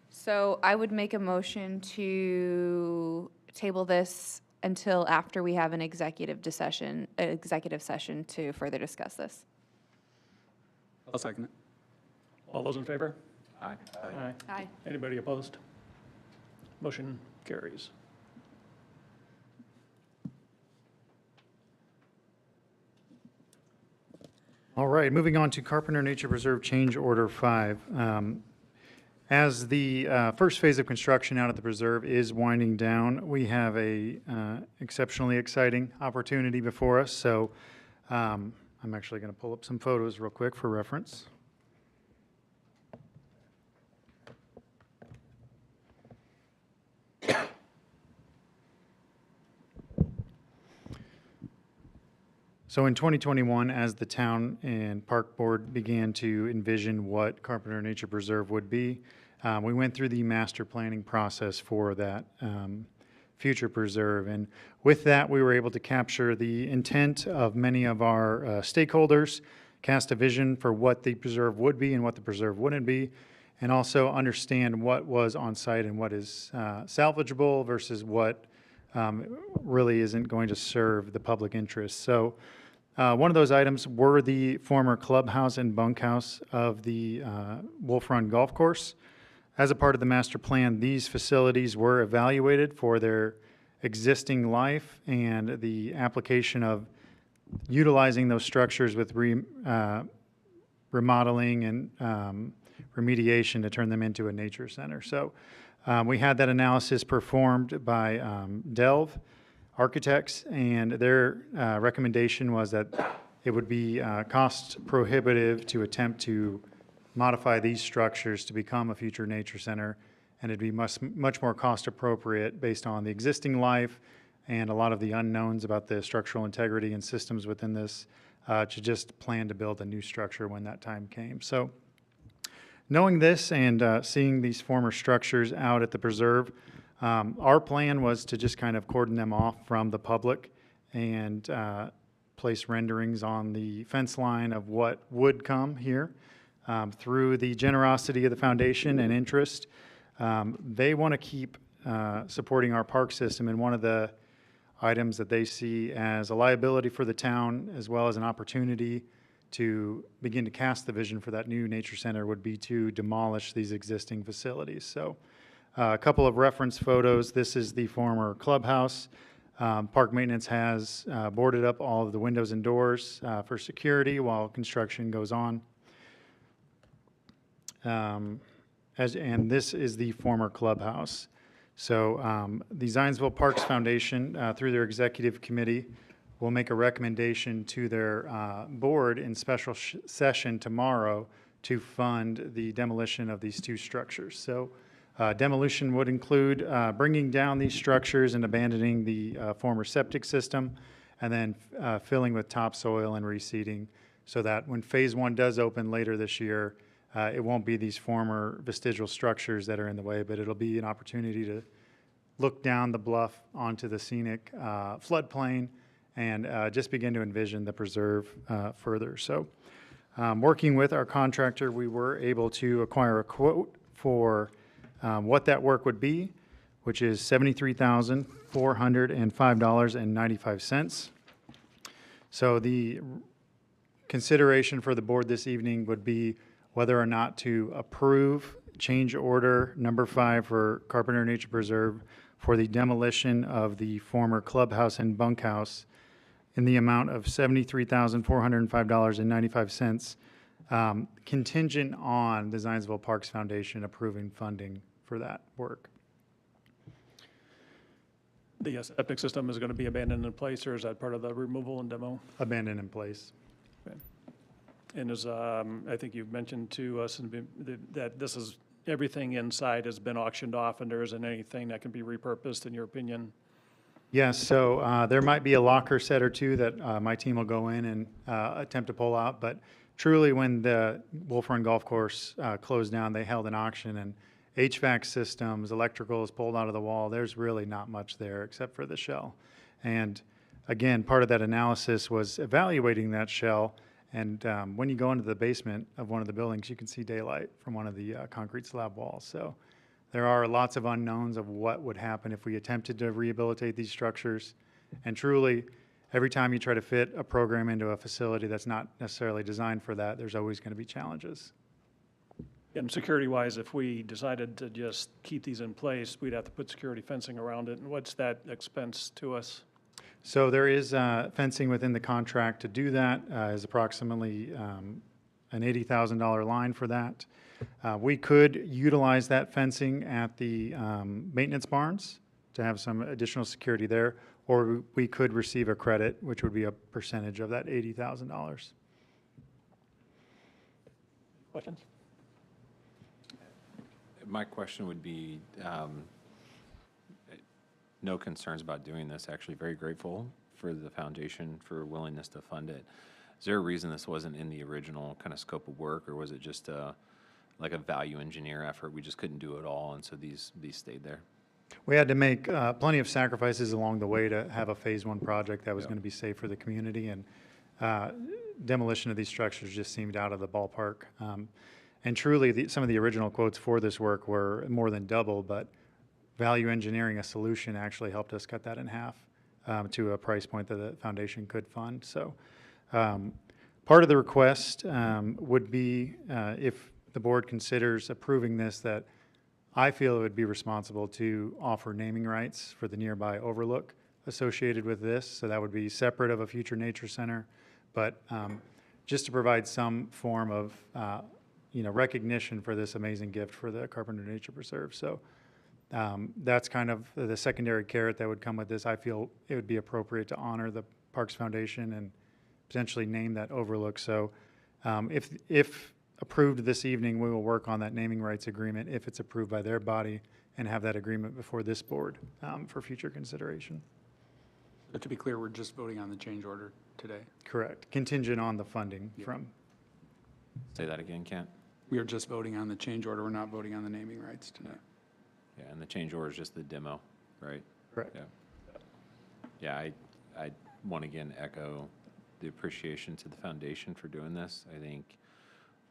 So I would make a motion to table this until after we have an executive session to further discuss this. I'll second it. All those in favor? Aye. Aye. Aye. Anybody opposed? Motion carries. All right, moving on to Carpenter Nature Preserve Change Order 5. As the first phase of construction out at the preserve is winding down, we have a exceptionally exciting opportunity before us. So I'm actually going to pull up some photos real quick for reference. So in 2021, as the town and park board began to envision what Carpenter Nature Preserve would be, we went through the master planning process for that future preserve. And with that, we were able to capture the intent of many of our stakeholders, cast a vision for what the preserve would be and what the preserve wouldn't be, and also understand what was on site and what is salvageable versus what really isn't going to serve the public interest. So one of those items were the former clubhouse and bunkhouse of the Wolf Run Golf Course. As a part of the master plan, these facilities were evaluated for their existing life and the application of utilizing those structures with remodeling and remediation to turn them into a nature center. So we had that analysis performed by Delve Architects, and their recommendation was that it would be cost prohibitive to attempt to modify these structures to become a future nature center, and it'd be much more cost appropriate based on the existing life and a lot of the unknowns about the structural integrity and systems within this to just plan to build a new structure when that time came. So knowing this and seeing these former structures out at the preserve, our plan was to just kind of cordon them off from the public and place renderings on the fence line of what would come here. Through the generosity of the foundation and interest, they want to keep supporting our park system, and one of the items that they see as a liability for the town as well as an opportunity to begin to cast the vision for that new nature center would be to demolish these existing facilities. So a couple of reference photos. This is the former clubhouse. Park maintenance has boarded up all of the windows and doors for security while construction goes on. And this is the former clubhouse. So the Zionsville Parks Foundation, through their executive committee, will make a recommendation to their board in special session tomorrow to fund the demolition of these two structures. So demolition would include bringing down these structures and abandoning the former septic system, and then filling with topsoil and reseeding, so that when Phase 1 does open later this year, it won't be these former vestigial structures that are in the way, but it'll be an opportunity to look down the bluff onto the scenic floodplain and just begin to envision the preserve further. So working with our contractor, we were able to acquire a quote for what that work would be, which is $73,405.95. So the consideration for the board this evening would be whether or not to approve change order number 5 for Carpenter Nature Preserve for the demolition of the former clubhouse and bunkhouse in the amount of $73,405.95, contingent on the Zionsville Parks Foundation approving funding for that work. The septic system is going to be abandoned in place, or is that part of the removal and demo? Abandoned in place. Okay. And as I think you've mentioned to us that this is, everything inside has been auctioned off and there isn't anything that can be repurposed, in your opinion? Yes, so there might be a locker set or two that my team will go in and attempt to pull out, but truly when the Wolf Run Golf Course closed down, they held an auction, and HVAC systems, electrical is pulled out of the wall. There's really not much there except for the shell. And again, part of that analysis was evaluating that shell, and when you go into the basement of one of the buildings, you can see daylight from one of the concrete slab walls. So there are lots of unknowns of what would happen if we attempted to rehabilitate these structures. And truly, every time you try to fit a program into a facility that's not necessarily designed for that, there's always going to be challenges. And security-wise, if we decided to just keep these in place, we'd have to put security fencing around it. And what's that expense to us? So there is fencing within the contract to do that. Is approximately an $80,000 line for that. We could utilize that fencing at the maintenance barns to have some additional security there, or we could receive a credit, which would be a percentage of that $80,000. Questions? My question would be, no concerns about doing this, actually very grateful for the foundation for willingness to fund it. Is there a reason this wasn't in the original kind of scope of work, or was it just like a value engineer effort? We just couldn't do it all, and so these stayed there? We had to make plenty of sacrifices along the way to have a Phase 1 project that was going to be safe for the community, and demolition of these structures just seemed out of the ballpark. And truly, some of the original quotes for this work were more than double, but value engineering a solution actually helped us cut that in half to a price point that the foundation could fund. So part of the request would be, if the board considers approving this, that I feel it would be responsible to offer naming rights for the nearby overlook associated with this. So that would be separate of a future nature center, but just to provide some form of recognition for this amazing gift for the Carpenter Nature Preserve. So that's kind of the secondary carrot that would come with this. I feel it would be appropriate to honor the Parks Foundation and potentially name that overlook. So if approved this evening, we will work on that naming rights agreement if it's approved by their body, and have that agreement before this board for future consideration. But to be clear, we're just voting on the change order today. Correct. Contingent on the funding from. Say that again, Kent? We are just voting on the change order. We're not voting on the naming rights today. Yeah, and the change order is just the demo, right? Correct. Yeah. Yeah, I want to again echo the appreciation to the foundation for doing this. I think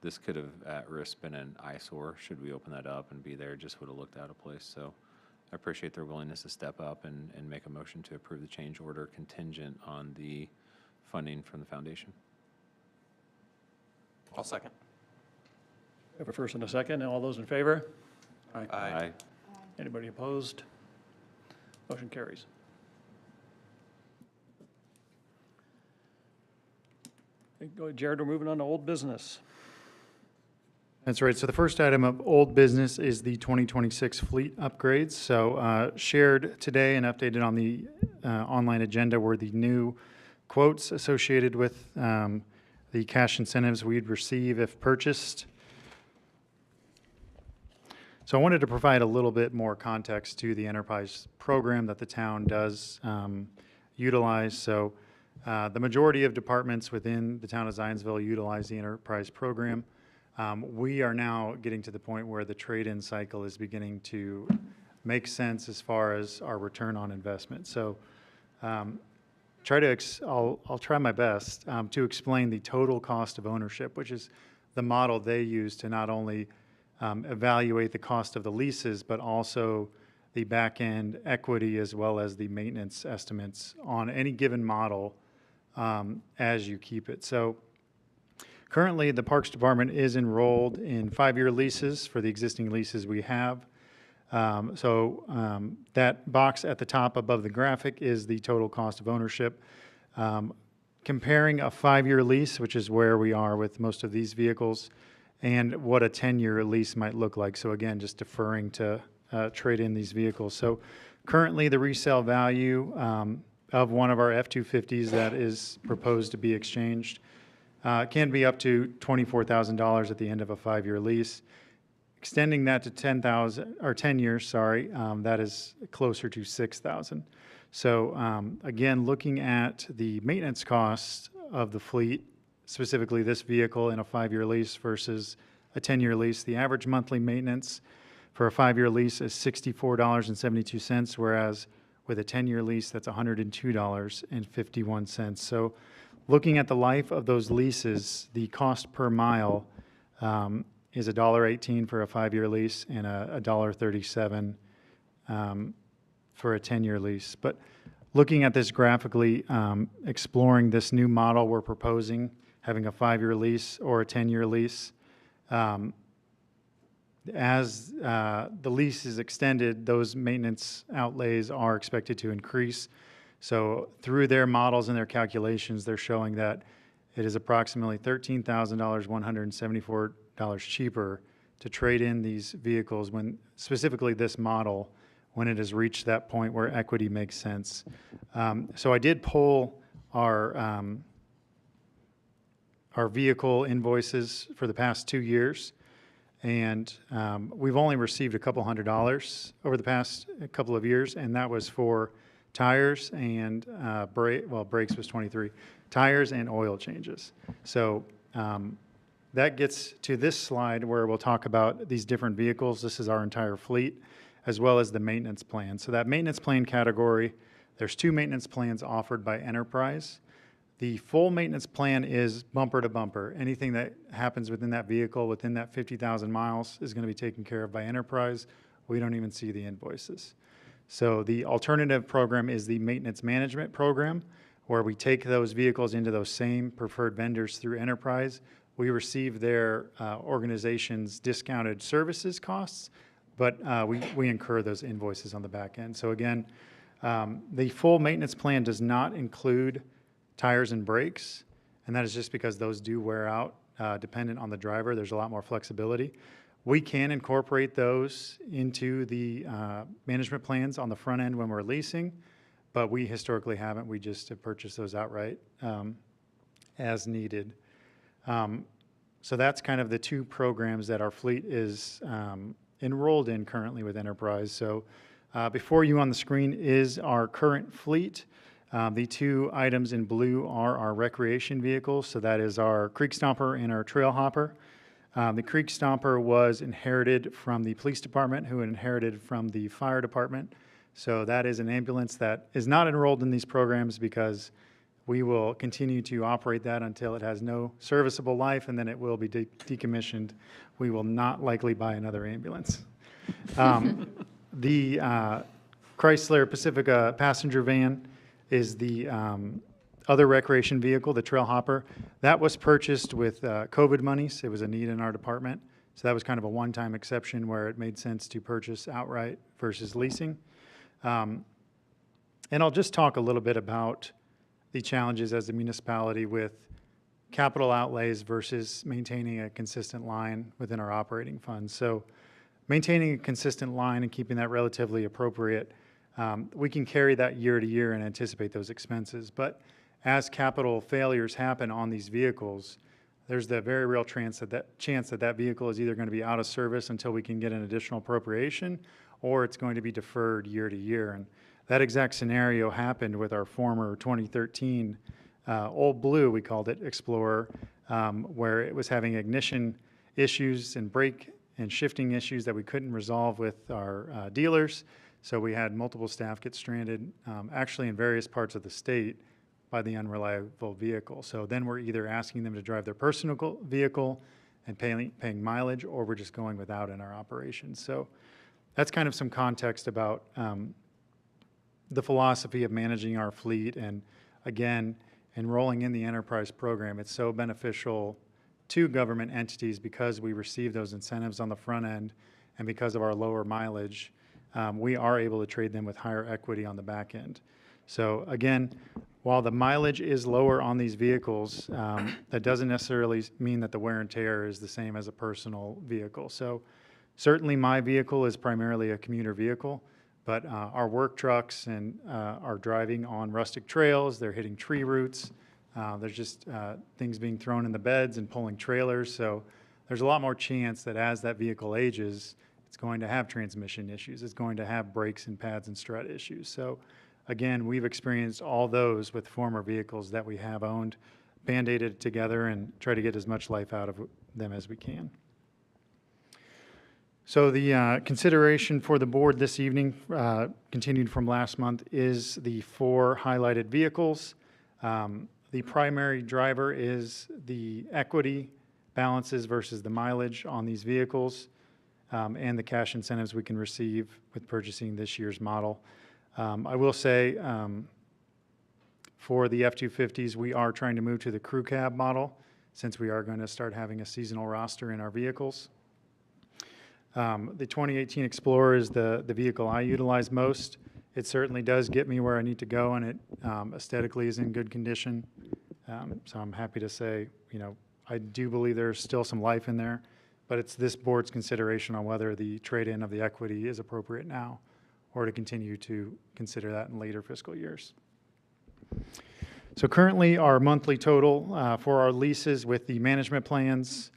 this could have at risk been an eyesore should we open that up and be there, just would have looked out of place. So I appreciate their willingness to step up and make a motion to approve the change order contingent on the funding from the foundation. I'll second. We have a first and a second, and all those in favor? Aye. Anybody opposed? Motion carries. Go ahead, Jared, we're moving on to old business. That's right. So the first item of old business is the 2026 fleet upgrades. So shared today and updated on the online agenda were the new quotes associated with the cash incentives we'd receive if purchased. So I wanted to provide a little bit more context to the enterprise program that the town does utilize. So The majority of departments within the town of Zionsville utilize the enterprise program. We are now getting to the point where the trade-in cycle is beginning to make sense as far as our return on investment. So I'll try my best to explain the total cost of ownership, which is the model they use to not only evaluate the cost of the leases, but also the back-end equity as well as the maintenance estimates on any given model as you keep it. So currently, the Parks Department is enrolled in 5-year leases for the existing leases we have. That box at the top above the graphic is the total cost of ownership. Comparing a 5-year lease, which is where we are with most of these vehicles, and what a 10-year lease might look like. So again, just deferring to trade in these vehicles. So currently, the resale value of one of our F-250s that is proposed to be exchanged can be up to $24,000 at the end of a 5-year lease. Extending that to 10 years, that is closer to $6,000. So again, looking at the maintenance costs of the fleet, specifically this vehicle in a 5-year lease versus a 10-year lease, the average monthly maintenance for a 5-year lease is $64.72, whereas with a 10-year lease, that's $102.51. So looking at the life of those leases, the cost per mile is $1.18 for a 5-year lease and $1.37 for a 10-year lease. But looking at this graphically, exploring this new model we're proposing, having a 5-year lease or a 10-year lease, as the lease is extended, those maintenance outlays are expected to increase. So through their models and their calculations, they're showing that it is approximately $13,174 cheaper to trade in these vehicles when, specifically this model, when it has reached that point where equity makes sense. So I did pull our vehicle invoices for the past 2 years, and we've only received a couple $100 over the past couple of years, and that was for tires and brakes was 23, tires and oil changes. So that gets to this slide where we'll talk about these different vehicles. This is our entire fleet, as well as the maintenance plan. So that maintenance plan category, there's 2 maintenance plans offered by Enterprise. The full maintenance plan is bumper to bumper. Anything that happens within that vehicle, within that 50,000 miles, is going to be taken care of by Enterprise. We don't even see the invoices. So the alternative program is the maintenance management program, where we take those vehicles into those same preferred vendors through Enterprise. We receive their organization's discounted services costs, but we incur those invoices on the back end. So again, the full maintenance plan does not include tires and brakes, and that is just because those do wear out dependent on the driver. There's a lot more flexibility. We can incorporate those into the management plans on the front end when we're leasing, but we historically haven't. We just have purchased those outright as needed. So that's kind of the 2 programs that our fleet is enrolled in currently with Enterprise. So before you on the screen is our current fleet. The 2 items in blue are our recreation vehicles. So that is our Creek Stomper and our Trail Hopper. The Creek Stomper was inherited from the police department, who inherited from the fire department. So that is an ambulance that is not enrolled in these programs because we will continue to operate that until it has no serviceable life, and then it will be decommissioned. We will not likely buy another ambulance. The Chrysler Pacifica passenger van is the other recreation vehicle, the Trail Hopper. That was purchased with COVID monies. It was a need in our department. So that was kind of a one-time exception where it made sense to purchase outright versus leasing. And I'll just talk a little bit about the challenges as a municipality with capital outlays versus maintaining a consistent line within our operating funds. So maintaining a consistent line and keeping that relatively appropriate, we can carry that year to year and anticipate those expenses. But as capital failures happen on these vehicles, there's the very real chance that that vehicle is either going to be out of service until we can get an additional appropriation, or it's going to be deferred year to year. And that exact scenario happened with our former 2013 Old Blue, we called it, Explorer, where it was having ignition issues and brake and shifting issues that we couldn't resolve with our dealers. So we had multiple staff get stranded, actually in various parts of the state, by the unreliable vehicle. So then we're either asking them to drive their personal vehicle and paying mileage, or we're just going without in our operations. So that's kind of some context about the philosophy of managing our fleet. And again, enrolling in the enterprise program, it's so beneficial to government entities because we receive those incentives on the front end, and because of our lower mileage, we are able to trade them with higher equity on the back end. So again, while the mileage is lower on these vehicles, that doesn't necessarily mean that the wear and tear is the same as a personal vehicle. So certainly my vehicle is primarily a commuter vehicle, but our work trucks and are driving on rustic trails. They're hitting tree roots. There's just things being thrown in the beds and pulling trailers. So there's a lot more chance that as that vehicle ages, it's going to have transmission issues. It's going to have brakes and pads and strut issues. So again, we've experienced all those with former vehicles that we have owned, band-aided together, and try to get as much life out of them as we can. So the consideration for the board this evening, continued from last month, is the 4 highlighted vehicles. The primary driver is the equity balances versus the mileage on these vehicles, and the cash incentives we can receive with purchasing this year's model. I will say, for the F-250s, we are trying to move to the crew cab model, since we are going to start having a seasonal roster in our vehicles. The 2018 Explorer is the vehicle I utilize most. It certainly does get me where I need to go, and it aesthetically is in good condition. So I'm happy to say, I do believe there's still some life in there, but it's this board's consideration on whether the trade-in of the equity is appropriate now, or to continue to consider that in later fiscal years. So currently, our monthly total for our leases with the management plans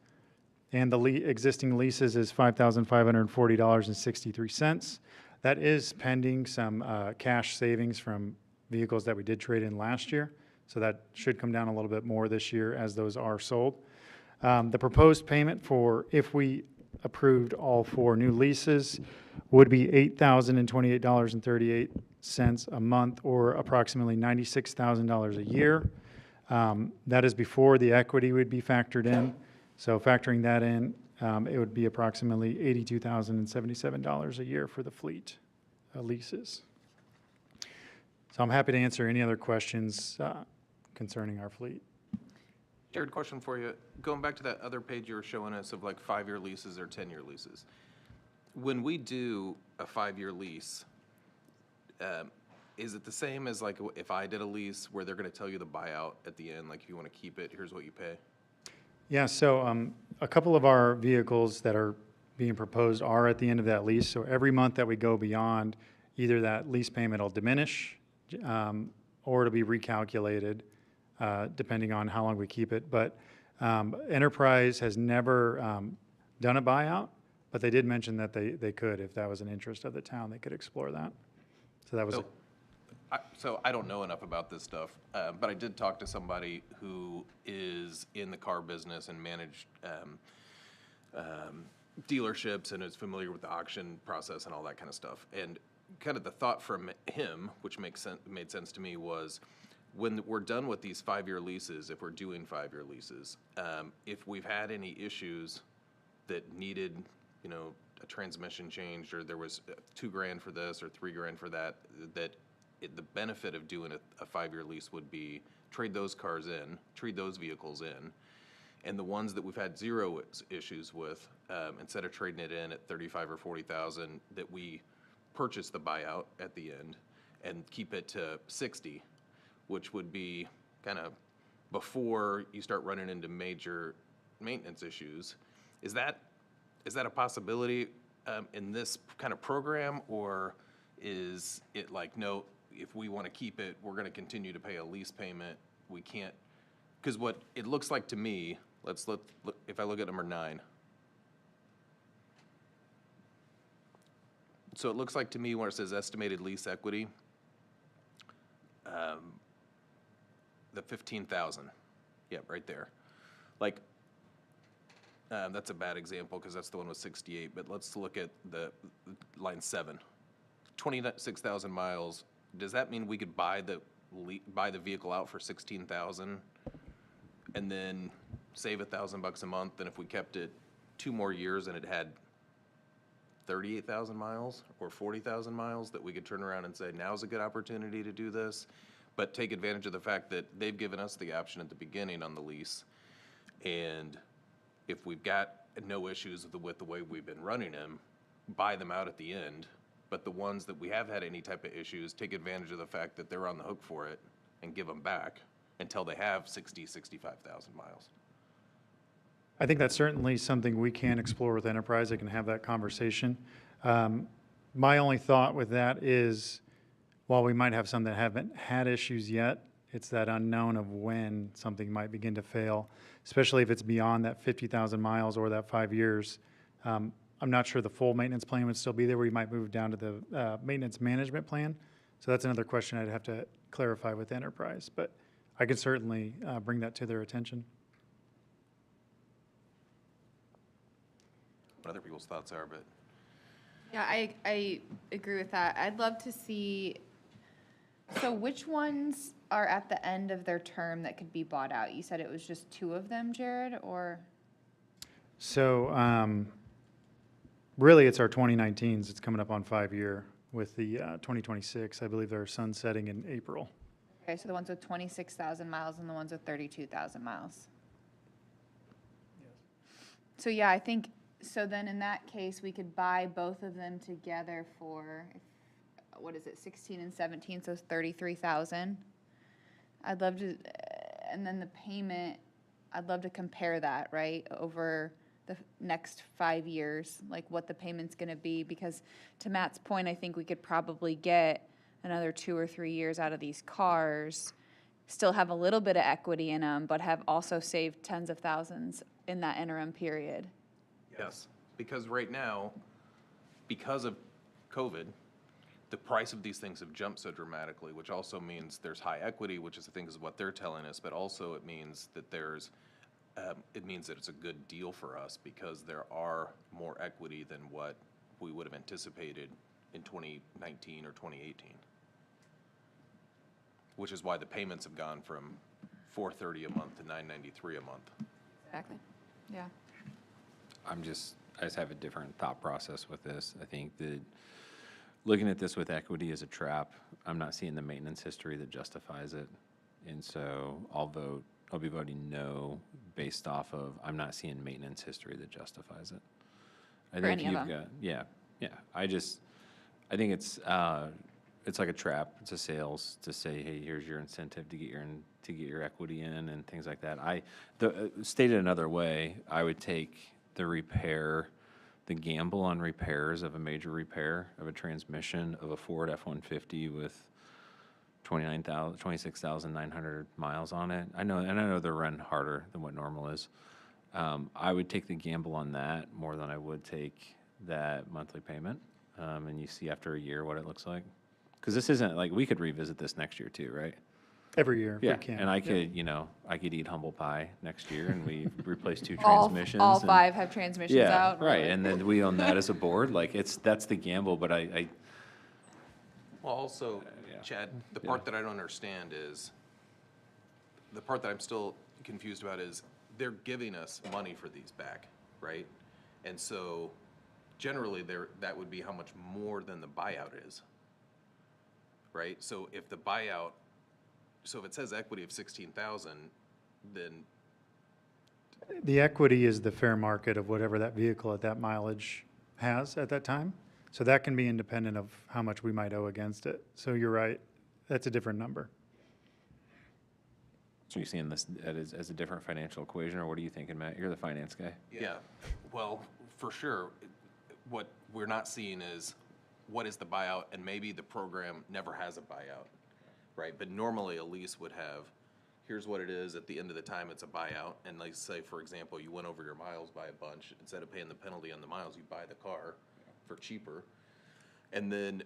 and the existing leases is $5,540.63. That is pending some cash savings from vehicles that we did trade in last year. So that should come down a little bit more this year as those are sold. The proposed payment for, if we approved all 4 new leases, would be $8,028.38 a month, or approximately $96,000 a year. That is before the equity would be factored in. So factoring that in, it would be approximately $82,077 a year for the fleet leases. So I'm happy to answer any other questions concerning our fleet. Jared, question for you. Going back to that other page you were showing us of like 5-year leases or 10-year leases. When we do a 5-year lease, is it the same as like if I did a lease where they're going to tell you the buyout at the end, like if you want to keep it, here's what you pay? Yeah, so a couple of our vehicles that are being proposed are at the end of that lease. So every month that we go beyond, either that lease payment will diminish or it'll be recalculated depending on how long we keep it. But Enterprise has never done a buyout, but they did mention that they could, if that was an interest of the town, they could explore that. So that was So I don't know enough about this stuff, but I did talk to somebody who is in the car business and managed dealerships and is familiar with the auction process and all that kind of stuff. And kind of the thought from him, which made sense to me, was when we're done with these 5-year leases, if we're doing 5-year leases, if we've had any issues that needed, a transmission changed, or there was $2,000 for this or $3,000 for that, the benefit of doing a 5-year lease would be trade those cars in, trade those vehicles in, and the ones that we've had 0 issues with, instead of trading it in at $35,000 or $40,000, that we purchase the buyout at the end and keep it to $60,000, which would be kind of before you start running into major maintenance issues. Is that a possibility in this kind of program, or is it like, no, if we want to keep it, we're going to continue to pay a lease payment? We can't, because what it looks like to me, let's look, if I look at number 9. So it looks like to me where it says estimated lease equity, the 15,000, yep, right there. Like, that's a bad example because that's the one with 68, but let's look at the line 7. 26,000 miles, does that mean we could buy the vehicle out for 16,000 and then save $1,000 a month? And if we kept it 2 more years and it had 38,000 miles or 40,000 miles, that we could turn around and say, now's a good opportunity to do this, but take advantage of the fact that they've given us the option at the beginning on the lease. And if we've got no issues with the way we've been running them, buy them out at the end. But the ones that we have had any type of issues, take advantage of the fact that they're on the hook for it and give them back until they have 65,000 miles. I think that's certainly something we can explore with Enterprise. I can have that conversation. My only thought with that is, while we might have some that haven't had issues yet, it's that unknown of when something might begin to fail, especially if it's beyond that 50,000 miles or that 5 years. I'm not sure the full maintenance plan would still be there. We might move down to the maintenance management plan. So that's another question I'd have to clarify with Enterprise, but I can certainly bring that to their attention. What other people's thoughts are, but Yeah, I agree with that. I'd love to see, so which ones are at the end of their term that could be bought out? You said it was just 2 of them, Jared, or? So really, it's our 2019s. It's coming up on 5-year with the 2026. I believe they're sunsetting in April. Okay, so the ones with 26,000 miles and the ones with 32,000 miles. So yeah, I think, so then in that case, we could buy both of them together for, what is it, 16 and 17, so 33,000. I'd love to, and then the payment, I'd love to compare that, right, over the next 5 years, like what the payment's gonna be, because to Matt's point, I think we could probably get another 2 or 3 years out of these cars, still have a little bit of equity in them, but have also saved tens of thousands in that interim period. yes, because right now, because of COVID, the price of these things have jumped so dramatically, which also means there's high equity, which is, I think, is what they're telling us, but also it means that it means that it's a good deal for us because there are more equity than what we would have anticipated in 2019 or 2018. Which is why the payments have gone from $430 a month to $993 a month. Exactly, yeah. I just have a different thought process with this. I think that looking at this with equity is a trap. I'm not seeing the maintenance history that justifies it. And so I'll be voting no based off of, I'm not seeing maintenance history that justifies it. I For think any of you've them. got, yeah. I think it's like a trap. It's a sales to say, hey, here's your incentive to get your equity in and things like that. Stated another way, I would take the gamble on repairs of a major repair of a transmission of a Ford F-150 with 26,900 miles on it. I know they're run harder than what normal is. I would take the gamble on that more than I would take that monthly payment. And you see after a year what it looks like. Because this isn't, like, we could revisit this next year too, right? Every year, if Yeah, we can. and I Yep. could eat humble pie next year and we replace 2 All transmissions. 5 have transmissions out. Yeah, right, really. and then we own that as a board, like, that's the gamble, but I Well, also, yeah. Chad, the part that I don't understand is, the part that I'm still confused about is, they're giving us money for these back, right? And so, generally, that would be how much more than the buyout is, right? So if if it says equity of 16,000, then, The equity is the fair market of whatever that vehicle at that mileage has at that time. So that can be independent of how much we might owe against it. So you're right, that's a different number. So you're seeing this as a different financial equation, or what are you thinking, Matt? You're the finance guy. yeah, well, for sure, what we're not seeing is, what is the buyout, and maybe the program never has a buyout, right? But normally a lease would have, here's what it is, at the end of the time, it's a buyout, and like, say, for example, you went over your miles by a bunch, instead of paying the penalty on the miles, you buy the car for cheaper. And then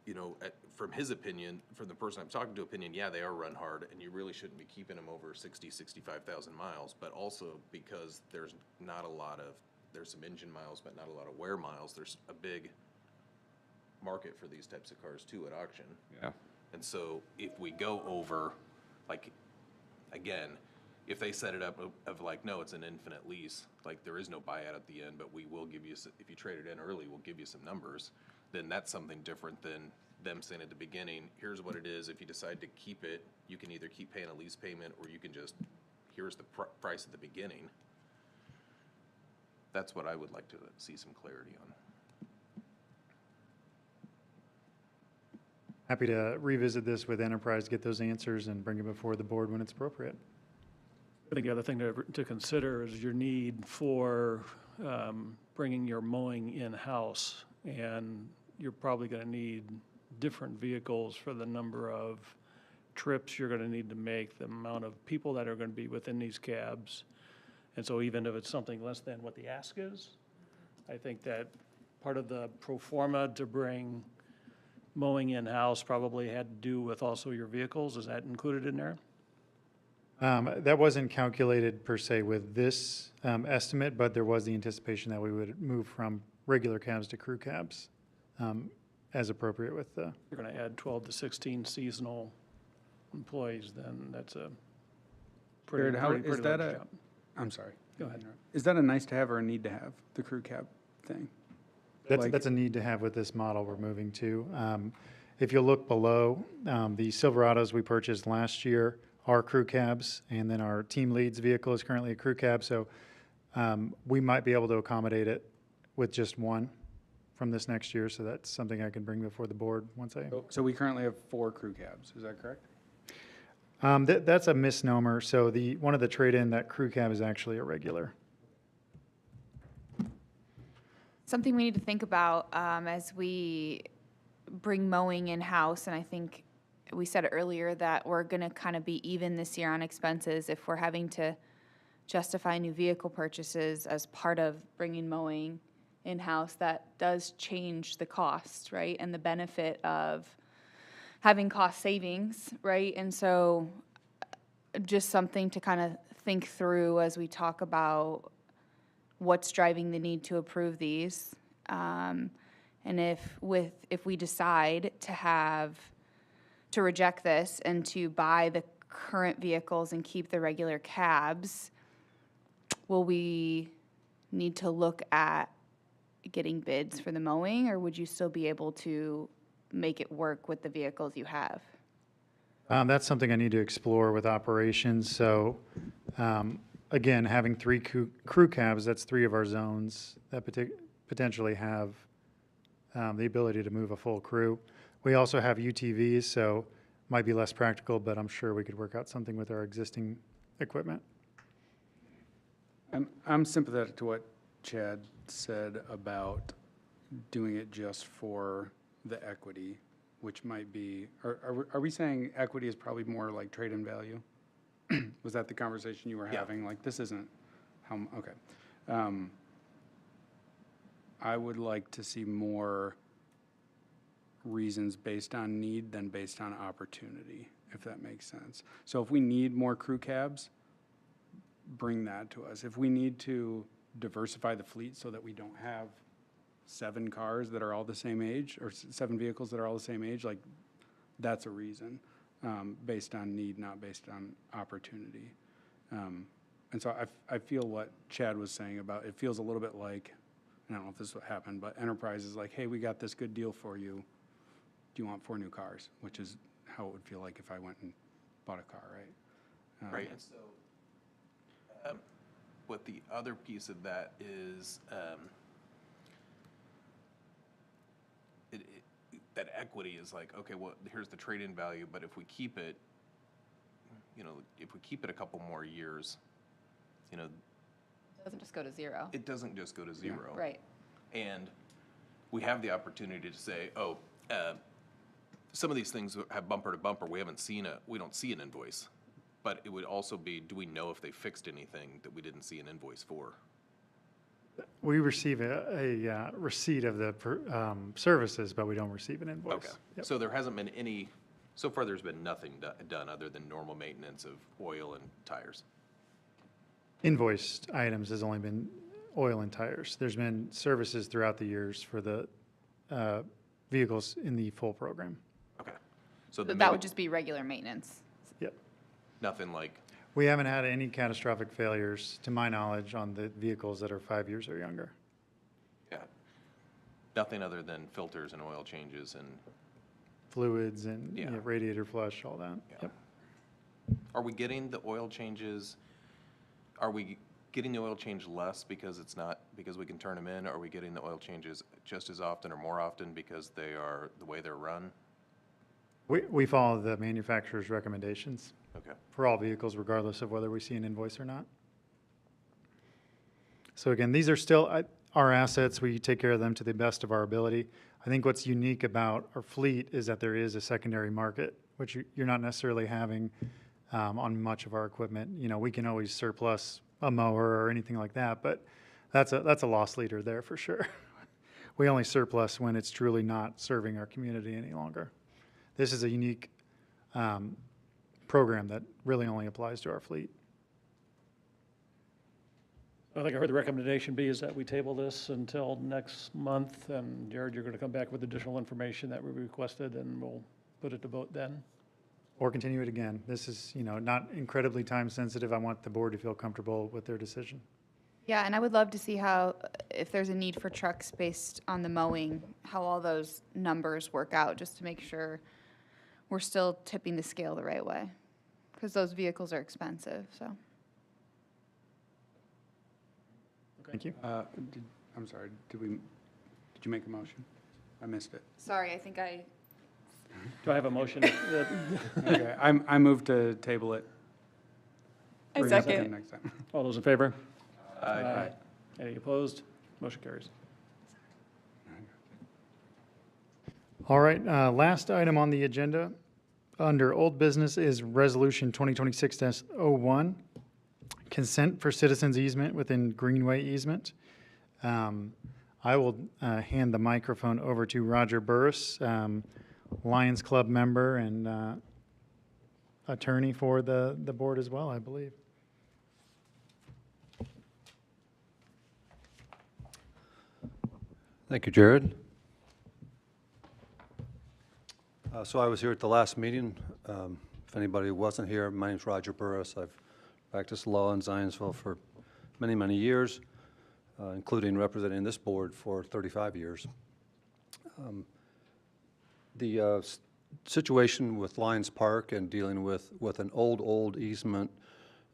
you know, from his opinion, from the person I'm talking to opinion, yeah, they are run hard, and you really shouldn't be keeping them over 60, 65,000 miles, but also because there's not a lot of, there's some engine miles, but not a lot of wear miles. There's a big market for these types of cars too at auction. Yeah. And so if we go over, like, again, if they set it up of like, no, it's an infinite lease, like there is no buyout at the end, but we will give you, if you trade it in early, we'll give you some numbers, then that's something different than them saying at the beginning, here's what it is. If you decide to keep it, you can either keep paying a lease payment or you can just, here's the price at the beginning. That's what I would like to see some clarity on. Happy to revisit this with Enterprise, get those answers, and bring it before the board when it's appropriate. I think the other thing to consider is your need for bringing your mowing in-house. And you're probably going to need different vehicles for the number of trips you're going to need to make, the amount of people that are going to be within these cabs. And so even if it's something less than what the ask is, I think that part of the pro forma to bring mowing in-house probably had to do with also your vehicles. Is that included in there? That wasn't calculated per se with this estimate, but there was the anticipation that we would move from regular cabs to crew cabs as appropriate with the. You're going to add 12 to 16 seasonal employees, then that's a pretty, Jared, how pretty, is pretty that large a? job. I'm sorry. Go ahead. Is that a nice to have or a need to have, the crew cab thing? That's a need to have with this model we're moving to. If you look below, the Silverados we purchased last year are crew cabs, and then our team leads vehicle is currently a crew cab, so we might be able to accommodate it with just one from this next year, so that's something I can bring before the board once I. So we currently have 4 crew cabs, is that correct? That's a misnomer, so one of the trade-in, that crew cab is actually a regular. Something we need to think about as we bring mowing in-house, and I think we said earlier that we're going to kind of be even this year on expenses if we're having to justify new vehicle purchases as part of bringing mowing in-house. That does change the cost, right, and the benefit of having cost savings, right? And so just something to kind of think through as we talk about what's driving the need to approve these. And if we decide to reject this and to buy the current vehicles and keep the regular cabs, will we need to look at getting bids for the mowing, or would you still be able to make it work with the vehicles you have? That's something I need to explore with operations. So, again, having 3 crew cabs, that's 3 of our zones that potentially have the ability to move a full crew. We also have UTVs, so might be less practical, but I'm sure we could work out something with our existing equipment. I'm sympathetic to what Chad said about doing it just for the equity, which might be, are we saying equity is probably more like trade-in value? Was that the conversation you were having? Like, this isn't how, okay. I would like to see more reasons based on need than based on opportunity, if that makes sense. So if we need more crew cabs, bring that to us. If we need to diversify the fleet so that we don't have 7 cars that are all the same age, or 7 vehicles that are all the same age, like, that's a reason, based on need, not based on opportunity. And so I feel what Chad was saying about, it feels a little bit like, I don't know if this is what happened, but Enterprise is like, hey, we got this good deal for you. Do you want 4 new cars? Which is how it would feel like if I went and bought a car, right? Right, and so, what the other piece of that is, that equity is like, okay, well, here's the trade-in value, but if we keep it, you know, if we keep it a couple more years, you know, It doesn't just go to zero. it doesn't just go to zero. Right. And we have the opportunity to say, oh, some of these things have bumper to bumper. We don't see an invoice. But it would also be, do we know if they fixed anything that we didn't see an invoice for? We receive a receipt of the services, but we don't receive an invoice. Okay. Yep. So there hasn't been any, so far there's been nothing done other than normal maintenance of oil and tires? Invoiced items has only been oil and tires. There's been services throughout the years for the vehicles in the full program. Okay. So But then that maybe would just be regular maintenance. Yep. nothing like, We haven't had any catastrophic failures, to my knowledge, on the vehicles that are 5 years or younger. yeah, nothing other than filters and oil changes and, Fluids and Yeah. radiator flush, all that. Yeah. Yep. are we getting the oil changes? Are we getting the oil change less because it's not, because we can turn them in? Or are we getting the oil changes just as often or more often because they are the way they're run? We follow the manufacturer's recommendations Okay. for all vehicles, regardless of whether we see an invoice or not. So again, these are still our assets. We take care of them to the best of our ability. I think what's unique about our fleet is that there is a secondary market, which you're not necessarily having on much of our equipment. You know, we can always surplus a mower or anything like that, but that's a loss leader there for sure. We only surplus when it's truly not serving our community any longer. This is a unique program that really only applies to our fleet. I think I heard the recommendation be is that we table this until next month, and Jared, you're going to come back with additional information that we requested, and we'll put it to vote then. Or continue it again. This is, not incredibly time sensitive. I want the board to feel comfortable with their decision. Yeah, and I would love to see how, if there's a need for trucks based on the mowing, how all those numbers work out, just to make sure we're still tipping the scale the right way. Because those vehicles are expensive, so. Thank you. I'm sorry, did you make a motion? I missed it. Sorry, I think I. Do I have a motion? Okay, I move to table it. I for second. next time. All those in favor? Aye. Any opposed? Motion carries. All right, last item on the agenda under old business is Resolution 2026-01, consent for citizens easement within Greenway easement. I will hand the microphone over to Roger Burris, Lions Club member and attorney for the board as well, I believe. Thank you, Jared. So I was here at the last meeting. If anybody wasn't here, my name's Roger Burris. I've practiced law in Zionsville for many, many years, including representing this board for 35 years. The situation with Lions Park and dealing with an old easement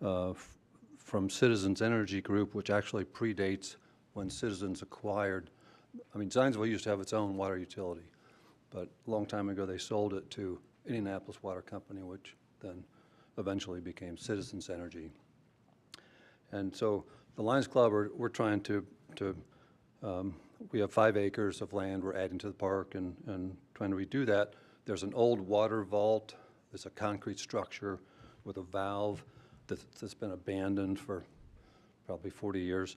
from Citizens Energy Group, which actually predates when Citizens acquired. I mean, Zionsville used to have its own water utility, but a long time ago they sold it to Indianapolis Water Company, which then eventually became Citizens Energy. And so the Lions Club, we're trying to we have 5 acres of land we're adding to the park and trying to redo that. There's an old water vault. There's a concrete structure with a valve that's been abandoned for probably 40 years.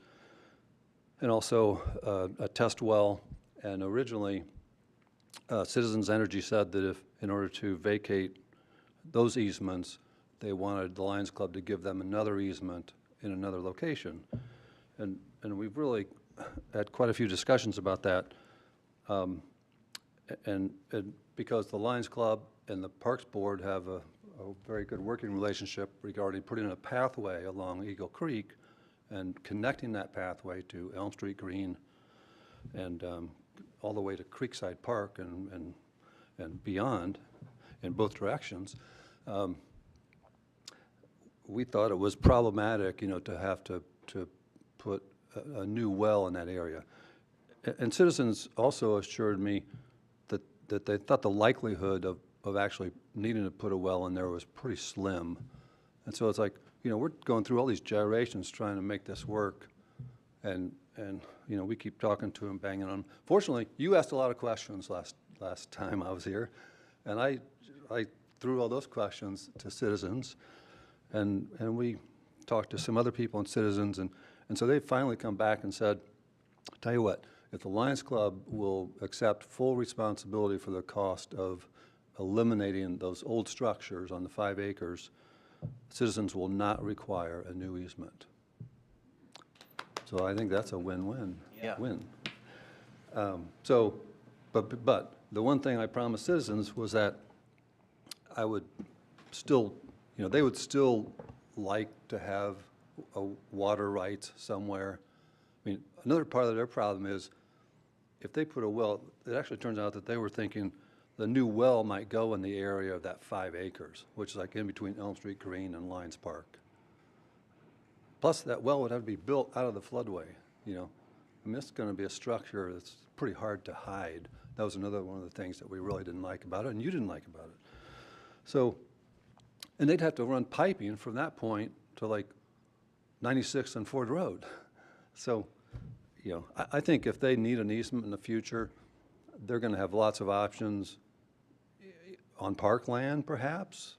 And also a test well. And originally, Citizens Energy said that if, in order to vacate those easements, they wanted the Lions Club to give them another easement in another location. And we've really had quite a few discussions about that. And because the Lions Club and the Parks Board have a very good working relationship regarding putting in a pathway along Eagle Creek and connecting that pathway to Elm Street Green and all the way to Creekside Park and beyond in both directions. We thought it was problematic, to have to put a new well in that area. And Citizens also assured me that they thought the likelihood of actually needing to put a well in there was pretty slim. And so it's like, we're going through all these gyrations trying to make this work. And we keep talking to them, banging on them. Fortunately, you asked a lot of questions last time I was here. And I threw all those questions to Citizens. And we talked to some other people in Citizens. And so they finally come back and said, Tell you what, if the Lions Club will accept full responsibility for the cost of eliminating those old structures on the 5 acres, citizens will not require a new easement. So I think that's a win-win. Yeah. Win. But the one thing I promised citizens was that I would still, they would still like to have a water rights somewhere. I mean, another part of their problem is if they put a well, it actually turns out that they were thinking the new well might go in the area of that 5 acres, which is like in between Elm Street Green and Lions Park. Plus, that well would have to be built out of the floodway, I mean, it's going to be a structure that's pretty hard to hide. That was another one of the things that we really didn't like about it, and you didn't like about it. So, and they'd have to run piping from that point to like 96th and Ford Road. So, I think if they need an easement in the future, they're going to have lots of options on parkland, perhaps,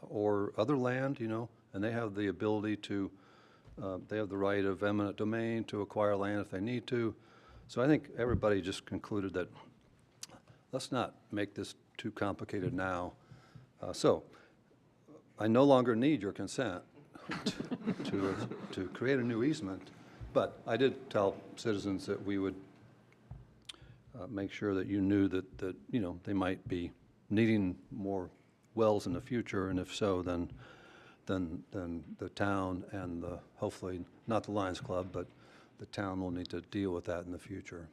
or other land, and they have the ability to, they have the right of eminent domain to acquire land if they need to. So I think everybody just concluded that let's not make this too complicated now. So I no longer need your consent to create a new easement, but I did tell citizens that we would make sure that you knew that they might be needing more wells in the future, and if so, then the town and hopefully not the Lions Club, but the town will need to deal with that in the future.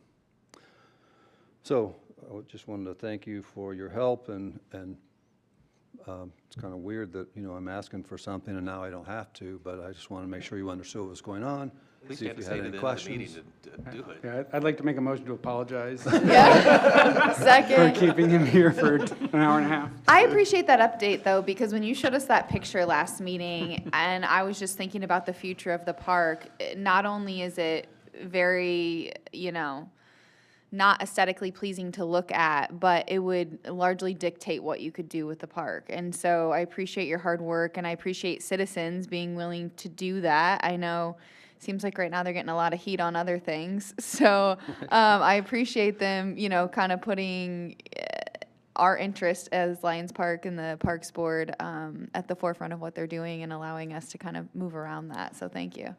So I just wanted to thank you for your help, and it's kind of weird that I'm asking for something and now I don't have to, but I just want to make sure you understood what was going on. At least See you if had to you stay had to any the end of the meeting questions. to do it. Yeah, I'd like to make a motion to apologize Yeah. for Second. keeping him here for an hour and a half. I appreciate that update, though, because when you showed us that picture last meeting, and I was just thinking about the future of the park, not only is it very, not aesthetically pleasing to look at, but it would largely dictate what you could do with the park. And so I appreciate your hard work, and I appreciate citizens being willing to do that. I know it seems like right now they're getting a lot of heat on other things. So I appreciate them, kind of putting our interest as Lions Park and the Parks Board at the forefront of what they're doing and allowing us to kind of move around that. So thank you.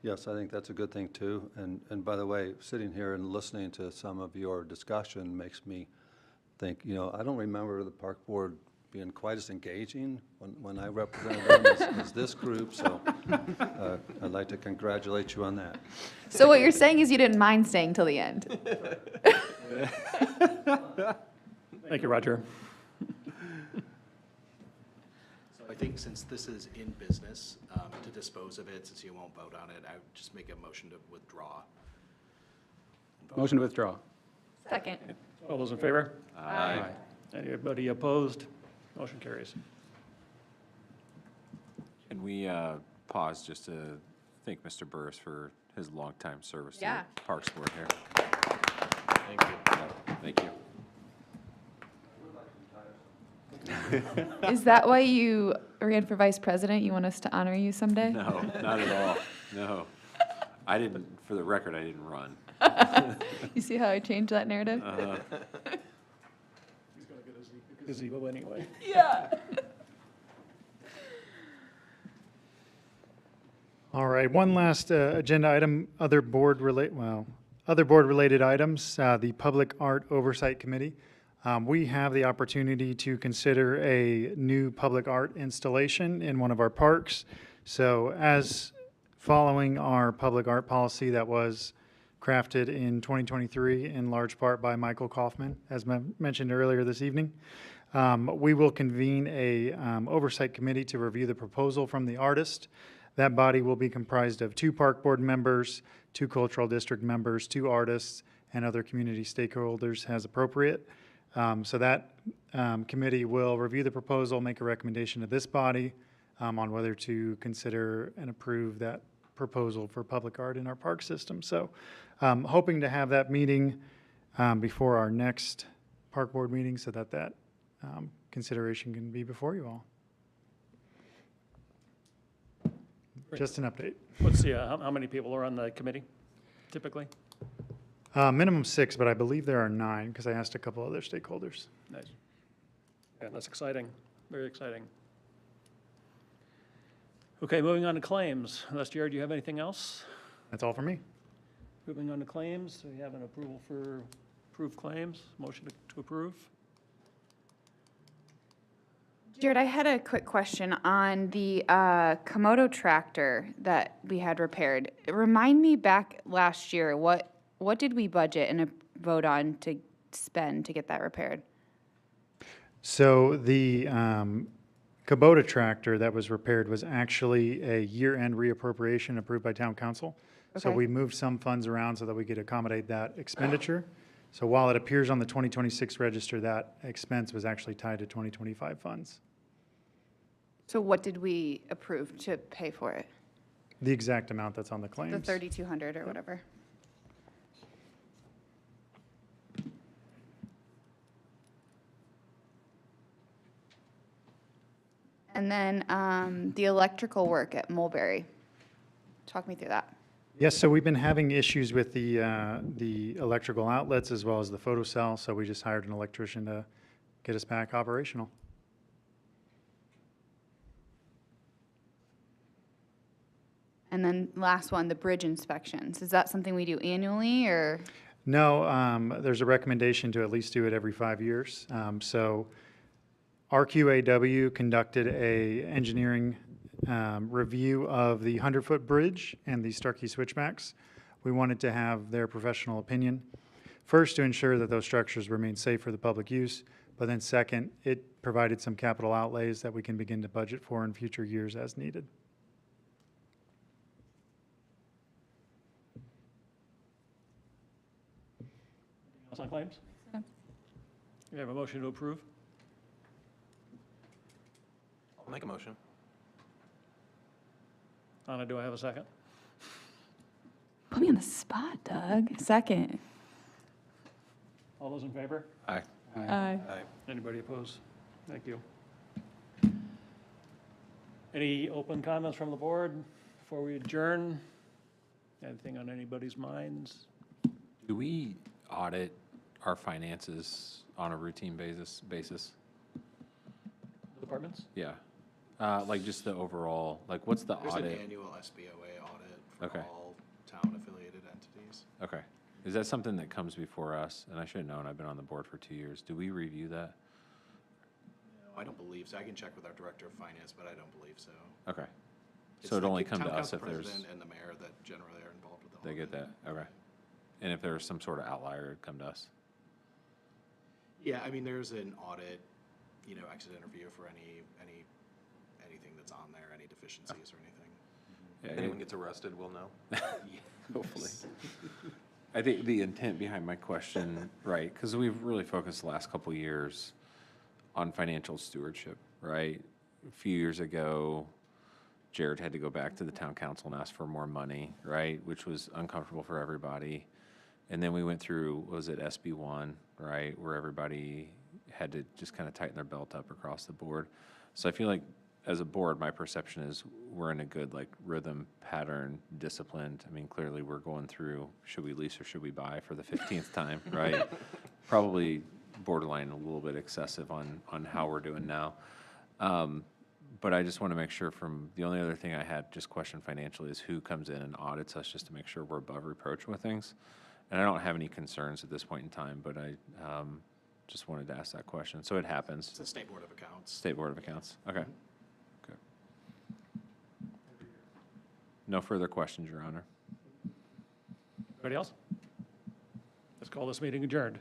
Yes, I think that's a good thing too. And by the way, sitting here and listening to some of your discussion makes me think, I don't remember the park board being quite as engaging when I represented them as this group. So I'd like to congratulate you on that. So what you're saying is you didn't mind staying till the end? Thank you, Roger. So I think since this is in business, to dispose of it, since you won't vote on it, I would just make a motion to withdraw. Motion to withdraw. Second. All those in favor? Aye. Anybody opposed? Motion carries. Can we pause just to thank Mr. Burris for his longtime service to Yeah. the Parks Board here? Thank you. Yeah, thank you. Is that why you ran for vice president? You want us to honor you someday? No, not at all. No. I didn't, for the record, I didn't run. You see how I changed that narrative? He's going to get a gazebo anyway. Yeah. All right, one last agenda item, other board-related items, the Public Art Oversight Committee. We have the opportunity to consider a new public art installation in one of our parks. So as following our public art policy that was crafted in 2023 in large part by Michael Kaufman, as mentioned earlier this evening, we will convene a oversight committee to review the proposal from the artist. That body will be comprised of 2 park board members, 2 cultural district members, 2 artists, and other community stakeholders as appropriate. So that committee will review the proposal, make a recommendation to this body on whether to consider and approve that proposal for public art in our park system. So hoping to have that meeting before our next park board meeting so that consideration can be before you all. Just an update. Let's see, how many people are on the committee typically? Minimum 6, but I believe there are 9, because I asked a couple other stakeholders. Nice. Yeah, that's exciting, very exciting. Okay, moving on to claims. Unless, Jared, do you have anything else? That's all for me. Moving on to claims, we have an approval for approved claims, motion to approve. Jared, I had a quick question on the Komodo tractor that we had repaired. Remind me back last year, what did we budget and vote on to spend to get that repaired? So the Kubota tractor that was repaired was actually a year-end reappropriation approved by town council. So Okay. we moved some funds around so that we could accommodate that expenditure. So while it appears on the 2026 register, that expense was actually tied to 2025 funds. So what did we approve to pay for it? The exact amount that's on the claims. The 3,200 or whatever? And then the electrical work at Mulberry. Talk me through that. Yes, so we've been having issues with the electrical outlets as well as the photocell, so we just hired an electrician to get us back operational. And then last one, the bridge inspections. Is that something we do annually or? No, there's a recommendation to at least do it every 5 years. So RQAW conducted a engineering review of the 100-foot bridge and the Starkey switchbacks. We wanted to have their professional opinion. First, to ensure that those structures remain safe for the public use, but then second, it provided some capital outlays that we can begin to budget for in future years as needed. Else on claims? We have a motion to approve. I'll make a motion. Anna, do I have a second? Put me on the spot, Doug. Second. All those in favor? Aye. Aye. Anybody opposed? Thank you. Any open comments from the board before we adjourn? Anything on anybody's minds? Do we audit our finances on a routine basis? Departments? Yeah. Like just the overall, like what's the There's an audit? annual SBOA audit for Okay. all town-affiliated entities. Okay. Is that something that comes before us? And I should have known, I've been on the board for 2 years. Do we review that? No, I don't believe so. I can check with our director of finance, but I don't believe so. Okay. It's So it'd the only come town to us council if there's, president and the mayor that generally are involved with the they get audit. that? Okay. And if there's some sort of outlier, it'd come to us? Yeah, I mean, there's an audit, exit interview for anything that's on there, any deficiencies or anything. Yeah, If anyone gets arrested, we'll know. hopefully. I think the intent behind my question, right, because we've really focused the last couple of years on financial stewardship, right? A few years ago, Jared had to go back to the town council and ask for more money, right, which was uncomfortable for everybody. And then we went through, was it SB1, right, where everybody had to just kind of tighten their belt up across the board. So I feel like as a board, my perception is we're in a good like rhythm, pattern, disciplined. I mean, clearly we're going through, should we lease or should we buy for the 15th time, right? Probably borderline a little bit excessive on how we're doing now. But I just want to make sure the only other thing I had just questioned financially is who comes in and audits us just to make sure we're above reproach with things. And I don't have any concerns at this point in time, but I just wanted to ask that question. So it happens. It's the State Board of Accounts. State Board of Accounts. Okay. Good. No further questions, Your Honor. Anybody else? Let's call this meeting adjourned.